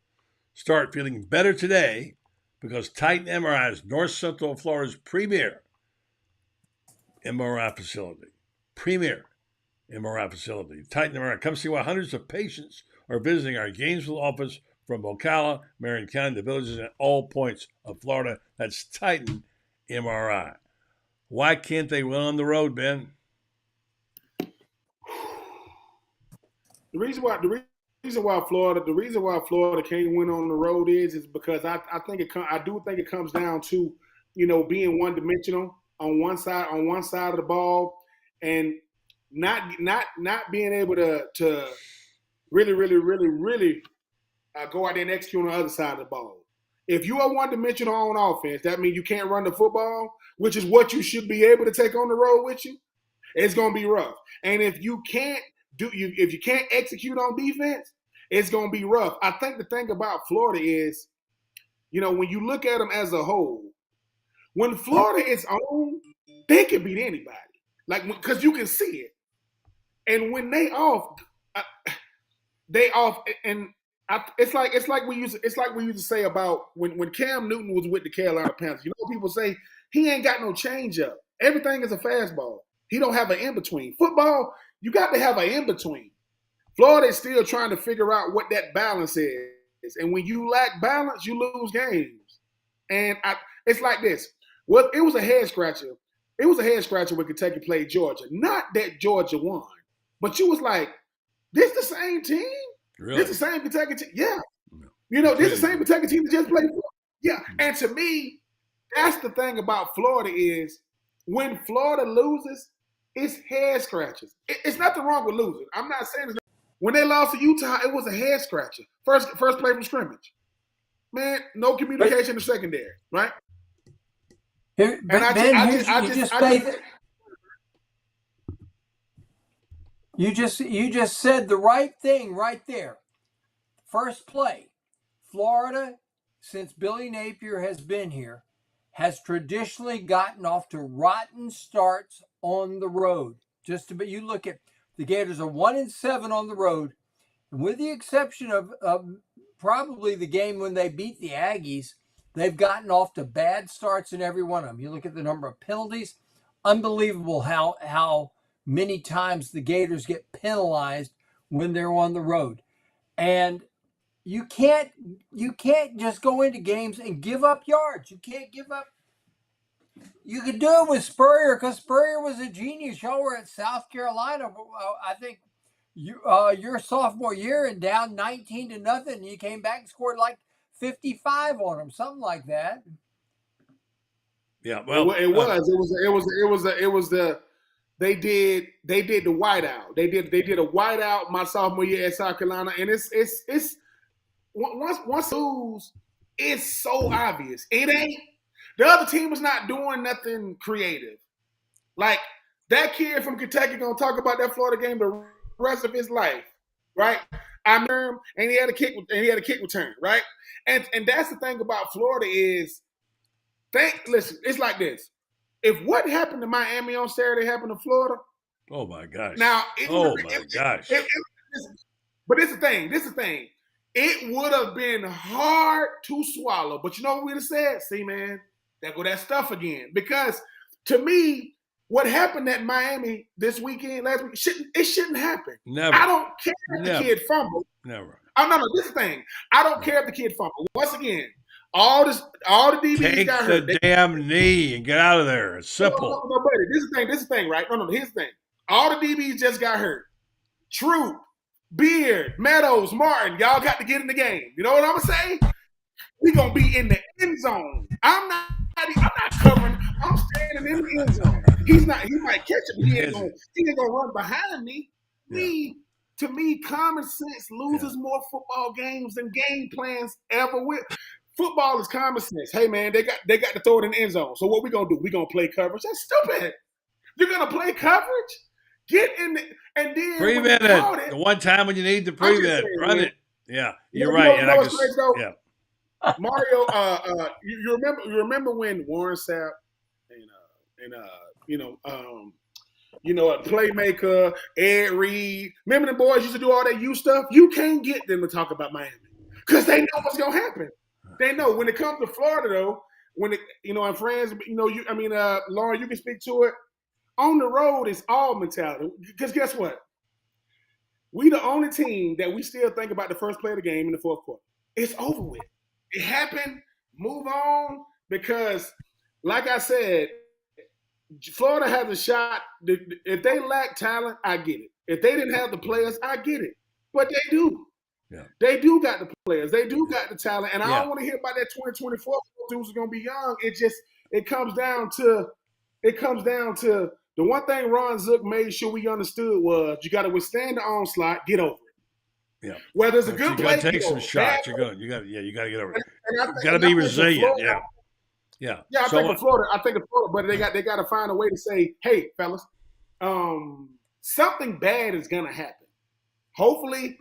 Start feeling better today because Titan MRI is North Central Florida's premier MRI facility. Premier MRI facility. Titan MRI. Come see why hundreds of patients are visiting our Gainesville office from Ocala, Marion County, the villages, and all points of Florida. That's Titan MRI. Why can't they win on the road, Ben? The reason why Florida can't win on the road is because I do think it comes down to, being one dimensional on one side of the ball, and not being able to really go out there and execute on the other side of the ball. If you are one dimensional on offense, that means you can't run the football, which is what you should be able to take on the road with you. It's going to be rough. And if you can't execute on defense, it's going to be rough. I think the thing about Florida is, when you look at them as a whole, when Florida is on, they can beat anybody. Because you can see it. And when they off, and it's like we used to say about when Cam Newton was with the Carolina Panthers. People say he ain't got no changeup. Everything is a fastball. He don't have an in-between. Football, you got to have an in-between. Florida is still trying to figure out what that balance is. And when you lack balance, you lose games. And it's like this. Well, it was a head scratcher. It was a head scratcher when Kentucky played Georgia. Not that Georgia won, but you was like, this the same team? Really? This the same Kentucky team? Yeah. You know, this the same Kentucky team that just played. Yeah. And to me, that's the thing about Florida is when Florida loses, it's head scratches. It's nothing wrong with losing. I'm not saying it's when they lost to Utah, it was a head scratcher. First play from scrimmage. Man, no communication in the secondary, right? You just said the right thing right there. First play, Florida, since Billy Napier has been here, has traditionally gotten off to rotten starts on the road. You look at the Gators are 1-7 on the road, with the exception of probably the game when they beat the Aggies. They've gotten off to bad starts in every one of them. You look at the number of penalties, unbelievable how many times the Gators get penalized when they're on the road. And you can't just go into games and give up yards. You can't give up. You could do it with Spurrier because Spurrier was a genius. Y'all were at South Carolina, I think, your sophomore year, and down 19-0, and you came back and scored like 55 on them, something like that. Yeah, well, it was they did the whiteout. They did a whiteout my sophomore year at South Carolina, and it's once lose, it's so obvious. It ain't the other team is not doing nothing creative. Like that kid from Kentucky gonna talk about that Florida game the rest of his life, right? I remember him, and he had a kick return, right? And that's the thing about Florida is, listen, it's like this. If what happened to Miami on Saturday happened to Florida, oh my gosh! Now, gosh! But this is the thing. It would have been hard to swallow. But you know what we'd have said? See, man, there go that stuff again. Because to me, what happened at Miami this weekend, last week, it shouldn't happen. Never. I don't care if the kid fumbled. Never. Oh, no, this is the thing. I don't care if the kid fumbled. Once again, all the DBs got hurt. Take the damn knee and get out of there. It's simple. No, buddy. This is the thing, right? No, here's the thing. All the DBs just got hurt. Troupe, Beard, Meadows, Martin, y'all got to get in the game. You know what I'm going to say? We're going to be in the end zone. I'm not covering. I'm standing in the end zone. He might catch it, but he ain't going to run behind me. Yeah. To me, common sense loses more football games than game plans ever will. Football is common sense. Hey, man, they got to throw it in the end zone. So what we going to do? We going to play coverage? That's stupid. You're going to play coverage? Get in the – and then prevent it. The one time when you need to prevent, run it. Yeah, you're right. Mario, you remember when Warren Sapp and a playmaker, Ed Reed, remember the boys used to do all that U stuff? You can't get them to talk about Miami because they know what's going to happen. They know when it comes to Florida, though, and Franz, Loren, you can speak to it. On the road, it's all mentality. Because guess what? We the only team that we still think about the first play of the game in the fourth quarter. It's over with. It happened. Move on. Because, like I said, Florida has a shot. If they lack talent, I get it. If they didn't have the players, I get it. But they do. Yeah. They do got the players. They do got the talent. And I don't want to hear about that 2024 dudes are going to be young. It comes down to the one thing Ron Zook made sure we understood was you got to withstand the onslaught, get over it. Yeah. Whether it's a good play, you got to take some shots. You got to get over it. You got to be resilient. Florida, yeah. I think of Florida, but they got to find a way to say, hey, fellas, something bad is gonna happen. Hopefully,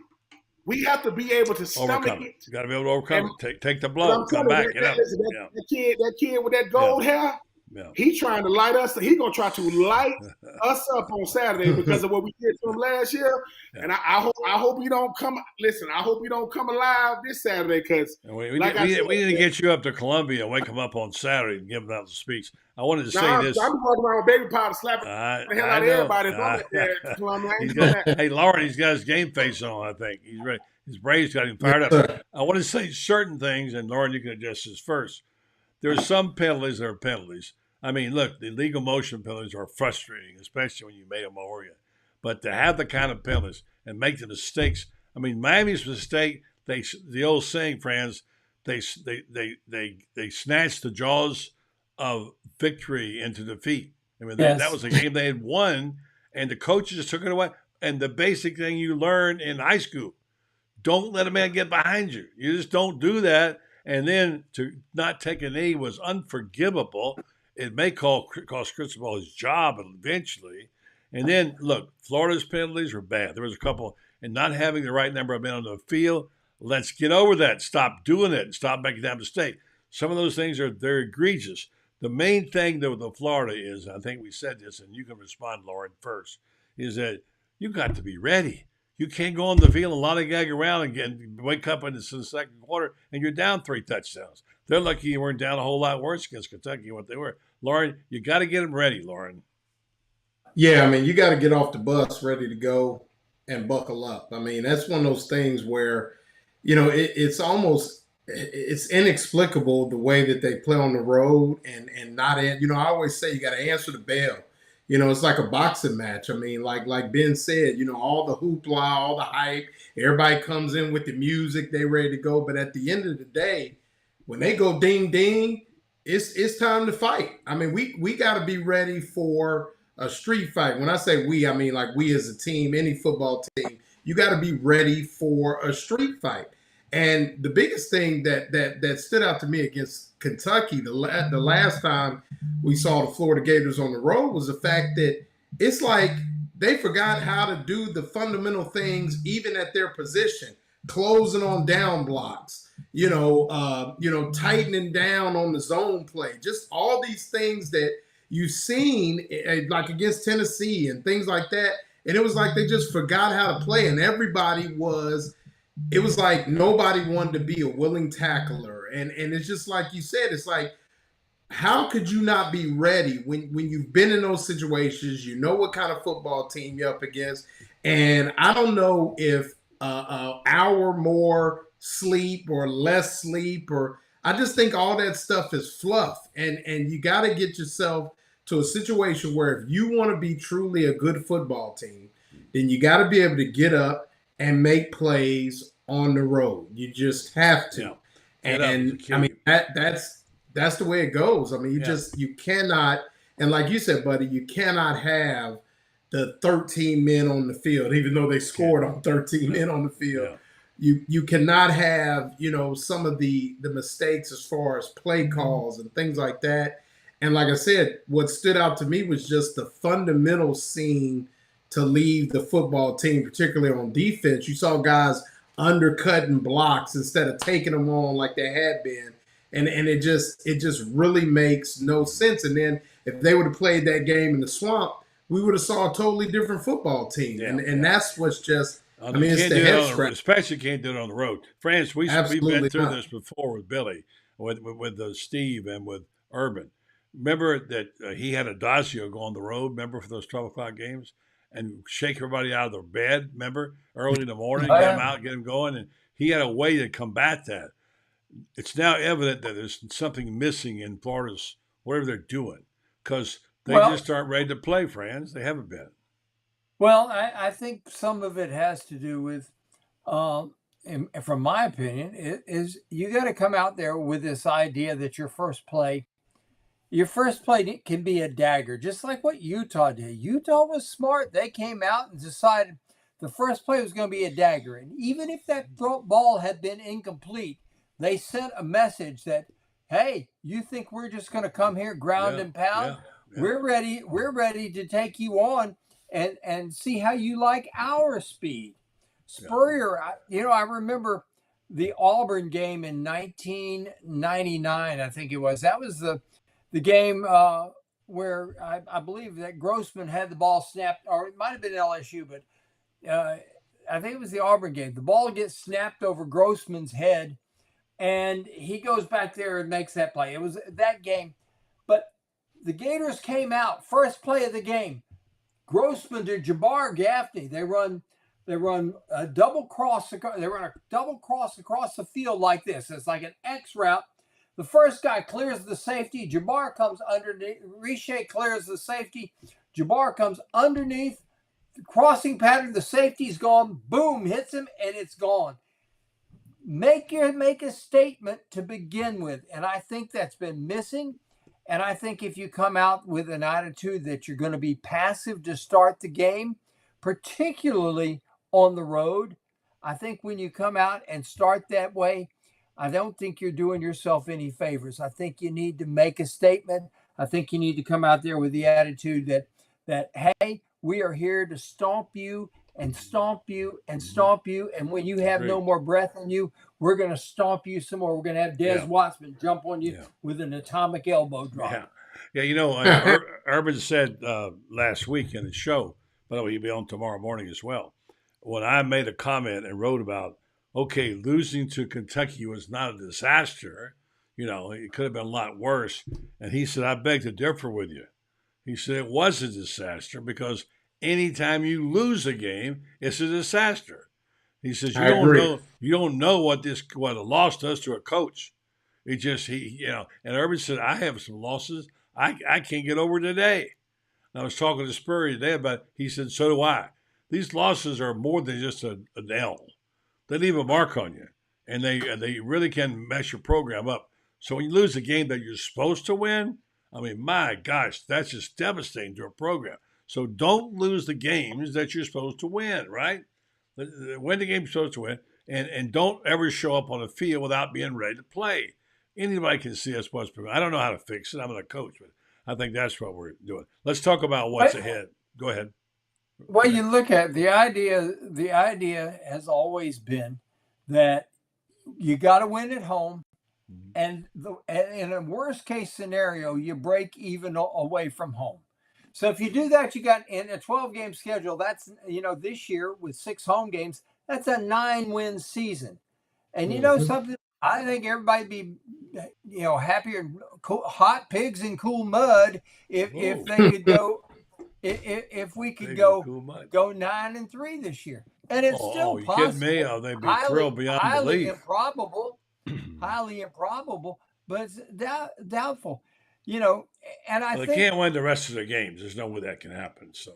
we have to be able to stomach it. You got to be able to overcome it. Take the blow. Come back. Get up. That kid with that gold hair. Yeah. He's trying to light us. He's gonna try to light us up on Saturday because of what we did to him last year. Yeah. And I hope you don't come. Listen, I hope you don't come alive this Saturday because we need to get you up to Columbia and wake him up on Saturday and give him out the speech. I wanted to say this. I'm walking around with baby powder slapping the hell out of everybody. Hey, Loren, he's got his game face on. I think he's ready. His Braves got him fired up. I want to say certain things, and Loren, you can address this first. there are some penalties that are penalties. I mean, look, the legal motion penalties are frustrating, especially when you made them Mario. But to have the kind of penalties and make the mistakes, I mean, Miami's mistake. The old saying, Franz, they snatched the jaws of victory into defeat. I mean, that was a game they had won, and the coaches just took it away. And the basic thing you learn in high school, don't let a man get behind you. You just don't do that. And then to not take a knee was unforgivable. It may cost Cristobal his job eventually. And then, look, Florida's penalties were bad. There was a couple, and not having the right number of men on the field. Let's get over that. Stop doing it and stop making that mistake. Some of those things are very egregious. The main thing, though, with Florida is, I think we said this, and you can respond, Loren, first, is that you got to be ready. You can't go on the field and lollygag around and wake up in the second quarter and you're down 3 touchdowns. They're lucky you weren't down a whole lot worse against Kentucky than what they were. Loren, you got to get them ready, Loren. Yeah, I mean, you got to get off the bus ready to go and buckle up. I mean, that's one of those things where, you know, it's inexplicable the way that they play on the road and not in. You know, I always say you got to answer the bell. You know, it's like a boxing match. I mean, like Ben said, you know, all the hoopla, all the hype, everybody comes in with the music, they ready to go. But at the end of the day, when they go ding ding, it's time to fight. I mean, we got to be ready for a street fight. When I say we, I mean like we as a team, any football team, you got to be ready for a street fight. And the biggest thing that stood out to me against Kentucky the last time we saw the Florida Gators on the road was the fact that it's like they forgot how to do the fundamental things even at their position, closing on down blocks, tightening down on the zone play, just all these things that you've seen like against Tennessee and things like that. And it was like they just forgot how to play, and it was like nobody wanted to be a willing tackler. And it's just like you said, it's like, how could you not be ready when you've been in those situations? You know what kind of football team you're up against. And I don't know if an hour more sleep or less sleep, or I just think all that stuff is fluff. And you got to get yourself to a situation where if you want to be truly a good football team, then you got to be able to get up and make plays on the road. You just have to. Yeah. And I mean, that's the way it goes. I mean, you cannot, and like you said, buddy, you cannot have the 13 men on the field, even though they scored on 13 men on the field. Yeah. You cannot have, some of the mistakes as far as play calls and things like that. And like I said, what stood out to me was just the fundamental scene to leave the football team, particularly on defense. You saw guys undercutting blocks instead of taking them on like they had been. And it just really makes no sense. And then if they would have played that game in the swamp, we would have saw a totally different football team. Yeah, and that's what's just, it's the head scratch. Especially can't do it on the road. Franz, we've been through this before with Billy, with Steve and with Urban. Remember that he had Adazio go on the road, remember, for those 12 o'clock games? And shake everybody out of their bed, remember? Early in the morning, get them out, get them going. And he had a way to combat that. It's now evident that there's something missing in Florida's, whatever they're doing, because they just aren't ready to play, Franz. They haven't been. Well, I think some of it has to do with, from my opinion, is you got to come out there with this idea that your first play can be a dagger, just like what Utah did. Utah was smart. They came out and decided the first play was going to be a dagger. And even if that ball had been incomplete, they sent a message that, hey, you think we're just going to come here, ground and pound? Yeah. We're ready to take you on and see how you like our speed. Spurrier, I remember the Auburn game in 1999, I think it was. That was the game where I believe that Grossman had the ball snapped, or it might have been LSU, but I think it was the Auburn game. The ball gets snapped over Grossman's head, and he goes back there and makes that play. It was that game. But the Gators came out, first play of the game, Grossman to Jabbar Gaffney. They run a double cross. They run a double cross across the field like this. It's like an X route. The first guy clears the safety. Jabbar comes underneath. Riche clears the safety. Jabbar comes underneath. The crossing pattern. The safety's gone. Boom, hits him, and it's gone. Make a statement to begin with. And I think that's been missing. And I think if you come out with an attitude that you're going to be passive to start the game, particularly on the road, I think when you come out and start that way, I don't think you're doing yourself any favors. I think you need to make a statement. I think you need to come out there with the attitude that hey, we are here to stomp you and stomp you and stomp you. And when you have no more breath in you, we're going to stomp you some more. We're going to have Des Wattsman jump on you with an atomic elbow drop. Yeah. You know, Urban said last week in the show, by the way, he'll be on tomorrow morning as well, when I made a comment and wrote about, okay, losing to Kentucky was not a disaster. You know, it could have been a lot worse. And he said, I beg to differ with you. He said it was a disaster because anytime you lose a game, it's a disaster. He says you don't know what a loss does to a coach. It just and Urban said, I have some losses I can't get over today. And I was talking to Spurrier today about it. He said, so do I. These losses are more than just a L. They leave a mark on you, and they really can mess your program up. So when you lose a game that you're supposed to win, I mean, my gosh, that's just devastating to a program. So don't lose the games that you're supposed to win, right? Win the game you're supposed to win, and don't ever show up on the field without being ready to play. Anybody can see us what's preventing. I don't know how to fix it. I'm not a coach, but I think that's what we're doing. Let's talk about what's ahead. Go ahead. Well, you look at the idea has always been that you got to win at home. And in a worst case scenario, you break even away from home. So if you do that, you got in a 12-game schedule. That's, this year with 6 home games, that's a 9-win season. And something, I think everybody be, happier, cool, hot pigs in cool mud if they could go. If we could go 9-3 this year, and it's still possible. You kidding me? Oh, they'd be thrilled beyond belief. Highly improbable, but it's doubtful. And I think they can't win the rest of their games. There's no way that can happen. So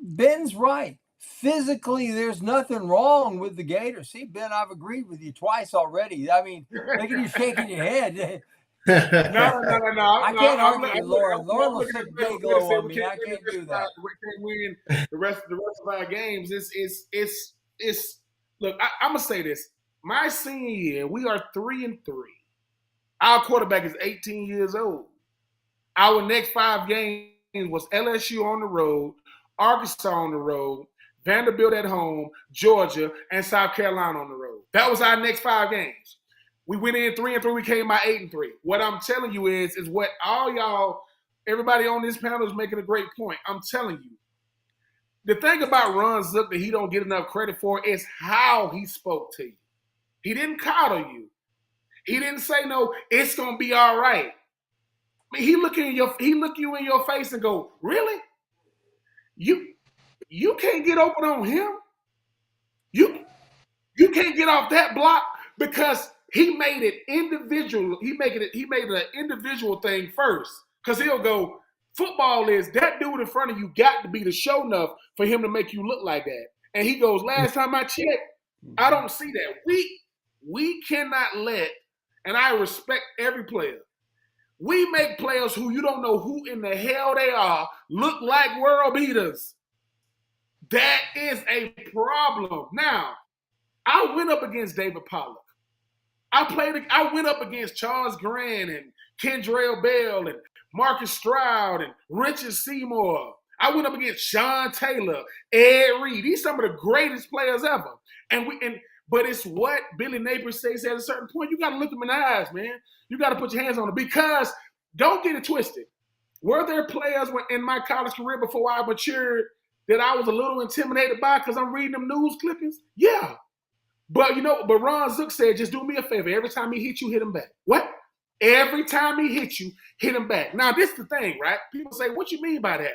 Ben's right. Physically, there's nothing wrong with the Gators. See, Ben, I've agreed with you twice already. I mean, look at you shaking your head. No. I can't argue with Loren. Loren will sit big low on me. I can't do that. We can't win the rest of our games. It's look, I'm gonna say this. My senior year, we are 3-3. Our quarterback is 18 years old. Our next 5 games was LSU on the road, Arkansas on the road, Vanderbilt at home, Georgia, and South Carolina on the road. That was our next 5 games. We went in 3-3. We came out 8-3. What I'm telling you is what all y'all, everybody on this panel is making a great point. I'm telling you. The thing about Ron Zook that he don't get enough credit for is how he spoke to you. He didn't coddle you. He didn't say, no, it's going to be all right. I mean, he look you in your face and go, really? You can't get open on him? You can't get off that block because he made it individual. He made it an individual thing first. Because he'll go, football is that dude in front of you got to be the show enough for him to make you look like that. And he goes, last time I checked, I don't see that. We cannot let, and I respect every player. We make players who you don't know who in the hell they are look like world beaters. That is a problem. Now, I went up against David Pollock. I went up against Charles Grant and Kendrell Bell and Marcus Stroud and Richard Seymour. I went up against Sean Taylor, Ed Reed. These are some of the greatest players ever. But it's what Billy Napier says at a certain point. You got to look them in the eyes, man. You got to put your hands on them because don't get it twisted. Were there players in my college career before I matured that I was a little intimidated by because I'm reading them news clippings? Yeah. But Ron Zook said, just do me a favor. Every time he hit you, hit him back. What? Every time he hit you, hit him back. Now, this is the thing, right? People say, what you mean by that?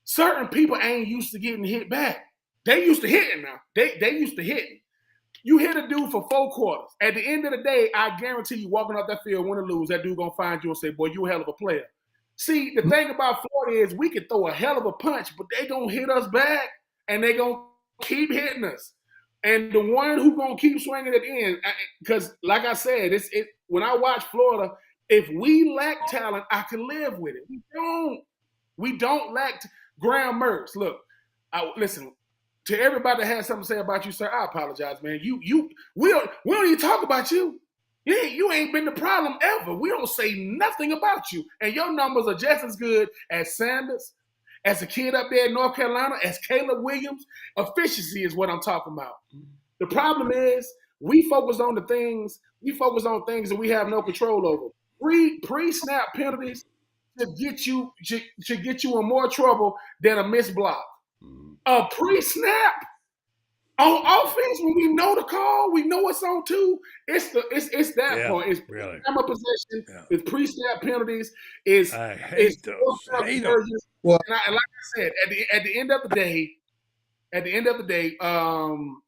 Certain people ain't used to getting hit back. They used to hitting now. They used to hitting. You hit a dude for 4 quarters. At the end of the day, I guarantee you, walking off that field, win or lose, that dude gonna find you and say, "Boy, you a hell of a player." See, the thing about Florida is we can throw a hell of a punch, but they gonna hit us back, and they gonna keep hitting us. And the one who gonna keep swinging at the end, because like I said, when I watch Florida, if we lack talent, I can live with it. We don't lack Graham Mertz. Look, listen. To everybody that has something to say about you, sir, I apologize, man. We don't even talk about you. You ain't been the problem ever. We don't say nothing about you. And your numbers are just as good as Sanders, as a kid up there in North Carolina, as Caleb Williams. Efficiency is what I'm talking about. The problem is we focus on things that we have no control over. Pre-snap penalties should get you in more trouble than a missed block. A pre-snap on offense when we know the call, we know it's on 2. It's that point. It's really time of possession. Yeah. It's pre-snap penalties. I hate those. Well, and like I said, at the end of the day,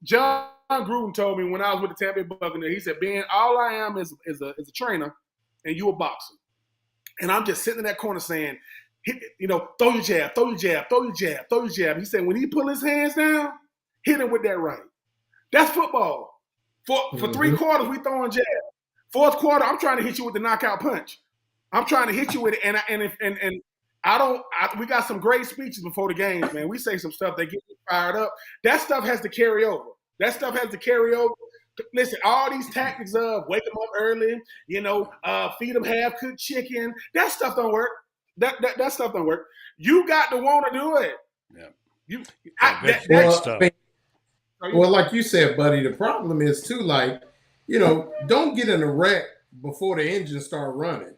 John Gruden told me when I was with the Tampa Bay Buccaneers, he said, "Ben, all I am is a trainer, and you a boxer." And I'm just sitting in that corner saying, throw your jab, throw your jab, throw your jab, throw your jab. He said, when he pull his hands down, hit him with that right. That's football. For 3 quarters, we throwing jab. 4th quarter, I'm trying to hit you with the knockout punch. I'm trying to hit you with it. And we got some great speeches before the games, man. We say some stuff that get me fired up. That stuff has to carry over. Listen, all these tactics of wake them up early, feed them half-cooked chicken, that stuff don't work. That stuff don't work. You got to want to do it. Yeah. Well, like you said, buddy, the problem is too, don't get in a wreck before the engine start running,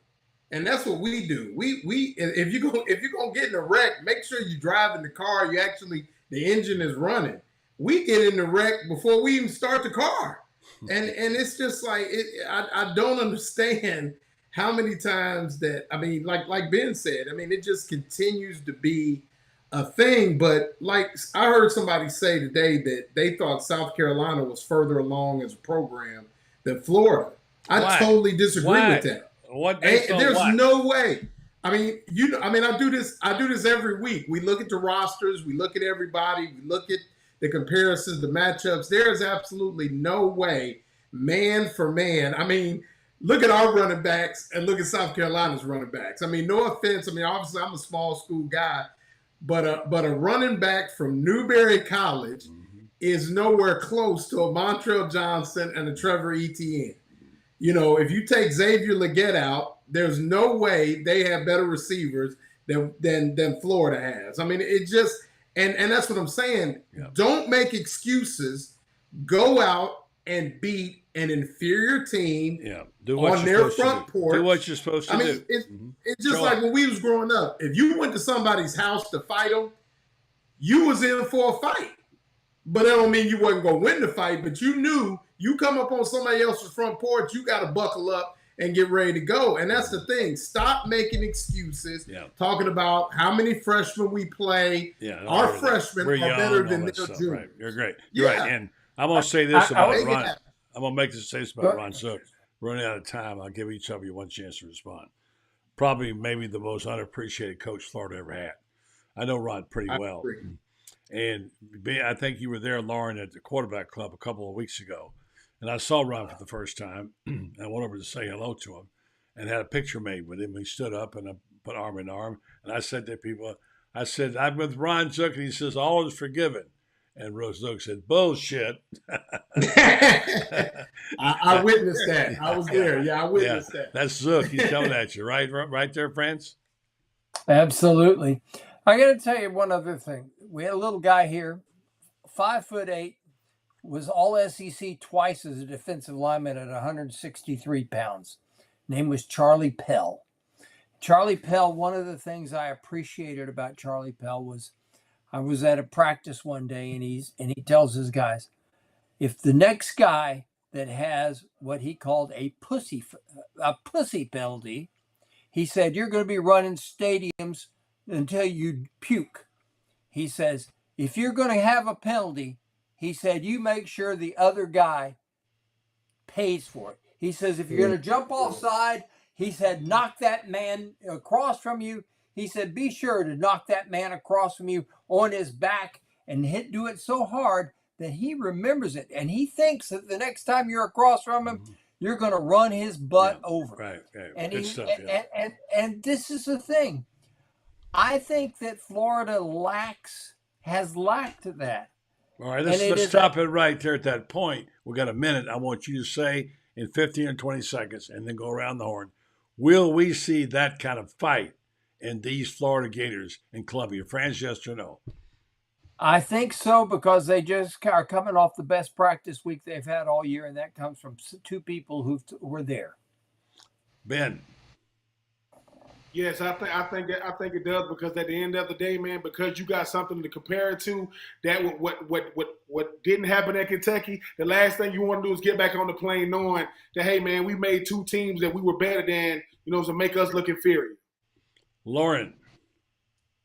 and that's what we do. We if you're gonna get in a wreck, make sure you drive in the car. The engine is running. We get in the wreck before we even start the car, and it's just I don't understand. How many times that, like Ben said, it just continues to be a thing. But like I heard somebody say today that they thought South Carolina was further along as a program than Florida. I totally disagree with that. There's no way. I do this every week. We look at the rosters, we look at everybody, we look at the comparisons, the matchups. There is absolutely no way, man for man. Look at our running backs and look at South Carolina's running backs. No offense. Obviously I'm a small school guy, but a running back from Newberry College is nowhere close to a Montrell Johnson and a Trevor Etienne. If you take Xavier Legette out, there's no way they have better receivers than Florida has. It just and that's what I'm saying. Yeah. Don't make excuses. Go out and beat an inferior team on their front porch. Do what you're supposed to do. It's just like when we was growing up. If you went to somebody's house to fight them, you was in for a fight. But that don't mean you wasn't going to win the fight, but you knew you come up on somebody else's front porch, you got to buckle up and get ready to go. And that's the thing. Stop making excuses, talking about how many freshmen we play. Yeah, our freshmen are better than their juniors. Right. You're great. You're right. And I'm going to say this about Ron. I'm going to make this about Ron Zook. Running out of time, I'll give each of you one chance to respond. Probably maybe the most unappreciated coach Florida ever had. I know Ron pretty well. And I think you were there, Loren, at the quarterback club a couple of weeks ago. And I saw Ron for the first time. And I went over to say hello to him and had a picture made with him. He stood up and I put arm in arm. And I said to people, I'm with Ron Zook. And he says, all is forgiven. And Rose Zook said, bullshit. I witnessed that. I was there. Yeah, I witnessed that. That's Zook. He's coming at you, right? Right there, Franz? Absolutely. I got to tell you one other thing. We had a little guy here, 5'8", was all SEC twice as a defensive lineman at 163 pounds. Name was Charlie Pell. Charlie Pell, one of the things I appreciated about Charlie Pell was I was at a practice one day and he tells his guys, if the next guy that has what he called a pussy penalty, he said, you're going to be running stadiums until you puke. He says, if you're going to have a penalty, He said, you make sure the other guy pays for it. He says, if you're going to jump offside, he said, knock that man across from you. He said, be sure to knock that man across from you on his back and do it so hard that he remembers it. And he thinks that the next time you're across from him, you're going to run his butt over. Right. And, Good stuff, and this is the thing. I think that Florida has lacked that. All right, let's stop it right there at that point. We got a minute. I want you to say in 15 or 20 seconds and then go around the horn. Will we see that kind of fight in these Florida Gators in Columbia? Franz, yes or no? I think so, because they just are coming off the best practice week they've had all year, and that comes from two people who were there. Ben. Yes, I think it does, because at the end of the day, man, because you got something to compare it to. That what didn't happen at Kentucky. The last thing you want to do is get back on the plane knowing that, hey, man, we made two teams that we were better than, to make us look inferior. Loren.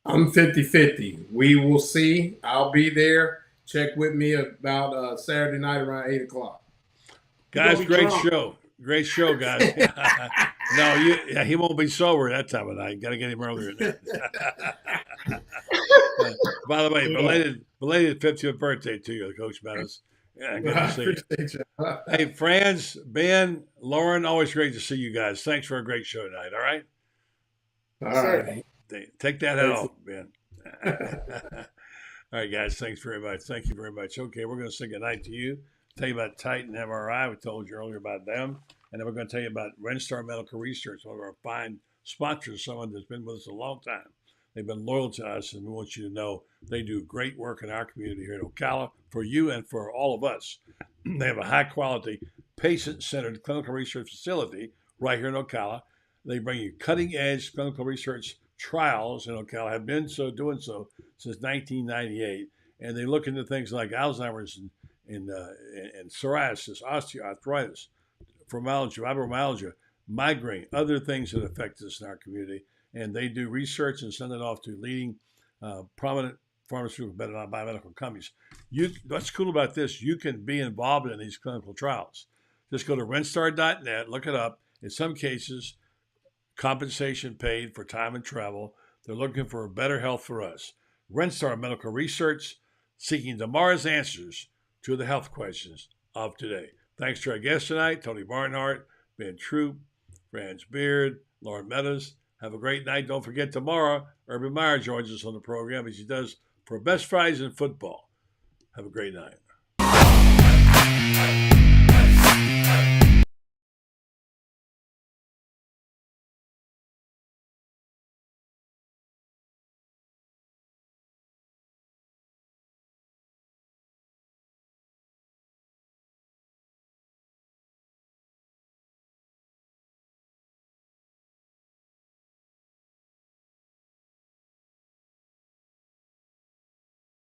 I'm 50-50. We will see. I'll be there. Check with me about Saturday night around 8 o'clock. Guys, great show. Great show, guys. No, he won't be sober that time of night. Got to get him earlier than that. By the way, belated 50th birthday to you, Coach Meadows. Yeah, good to see you. Hey, Franz, Ben, Loren, always great to see you guys. Thanks for a great show tonight, all right? All right. Take that head off, Ben. All right, guys, thanks very much. Thank you very much. Okay, we're going to say goodnight to you. Tell you about Titan MRI. We told you earlier about them. And then we're going to tell you about Renstar Medical Research, one of our fine sponsors, someone that's been with us a long time. They've been loyal to us, and we want you to know they do great work in our community here in Ocala for you and for all of us. They have a high-quality, patient-centered clinical research facility right here in Ocala. They bring you cutting-edge clinical research trials in Ocala, have been doing so since 1998, and they look into things like Alzheimer's and psoriasis, osteoarthritis, fibromyalgia, migraine, other things that affect us in our community. And they do research and send it off to leading prominent pharmaceutical biomedical companies. What's cool about this, you can be involved in these clinical trials. Just go to renstar.net, look it up. In some cases, compensation paid for time and travel. They're looking for better health for us. Renstar Medical Research, seeking tomorrow's answers to the health questions of today. Thanks to our guests tonight, Tony Barnhart, Ben Troupe, Franz Beard, Loren Meadows. Have a great night. Don't forget tomorrow, Urban Meyer joins us on the program as he does for Best Fridays in Football. Have a great night.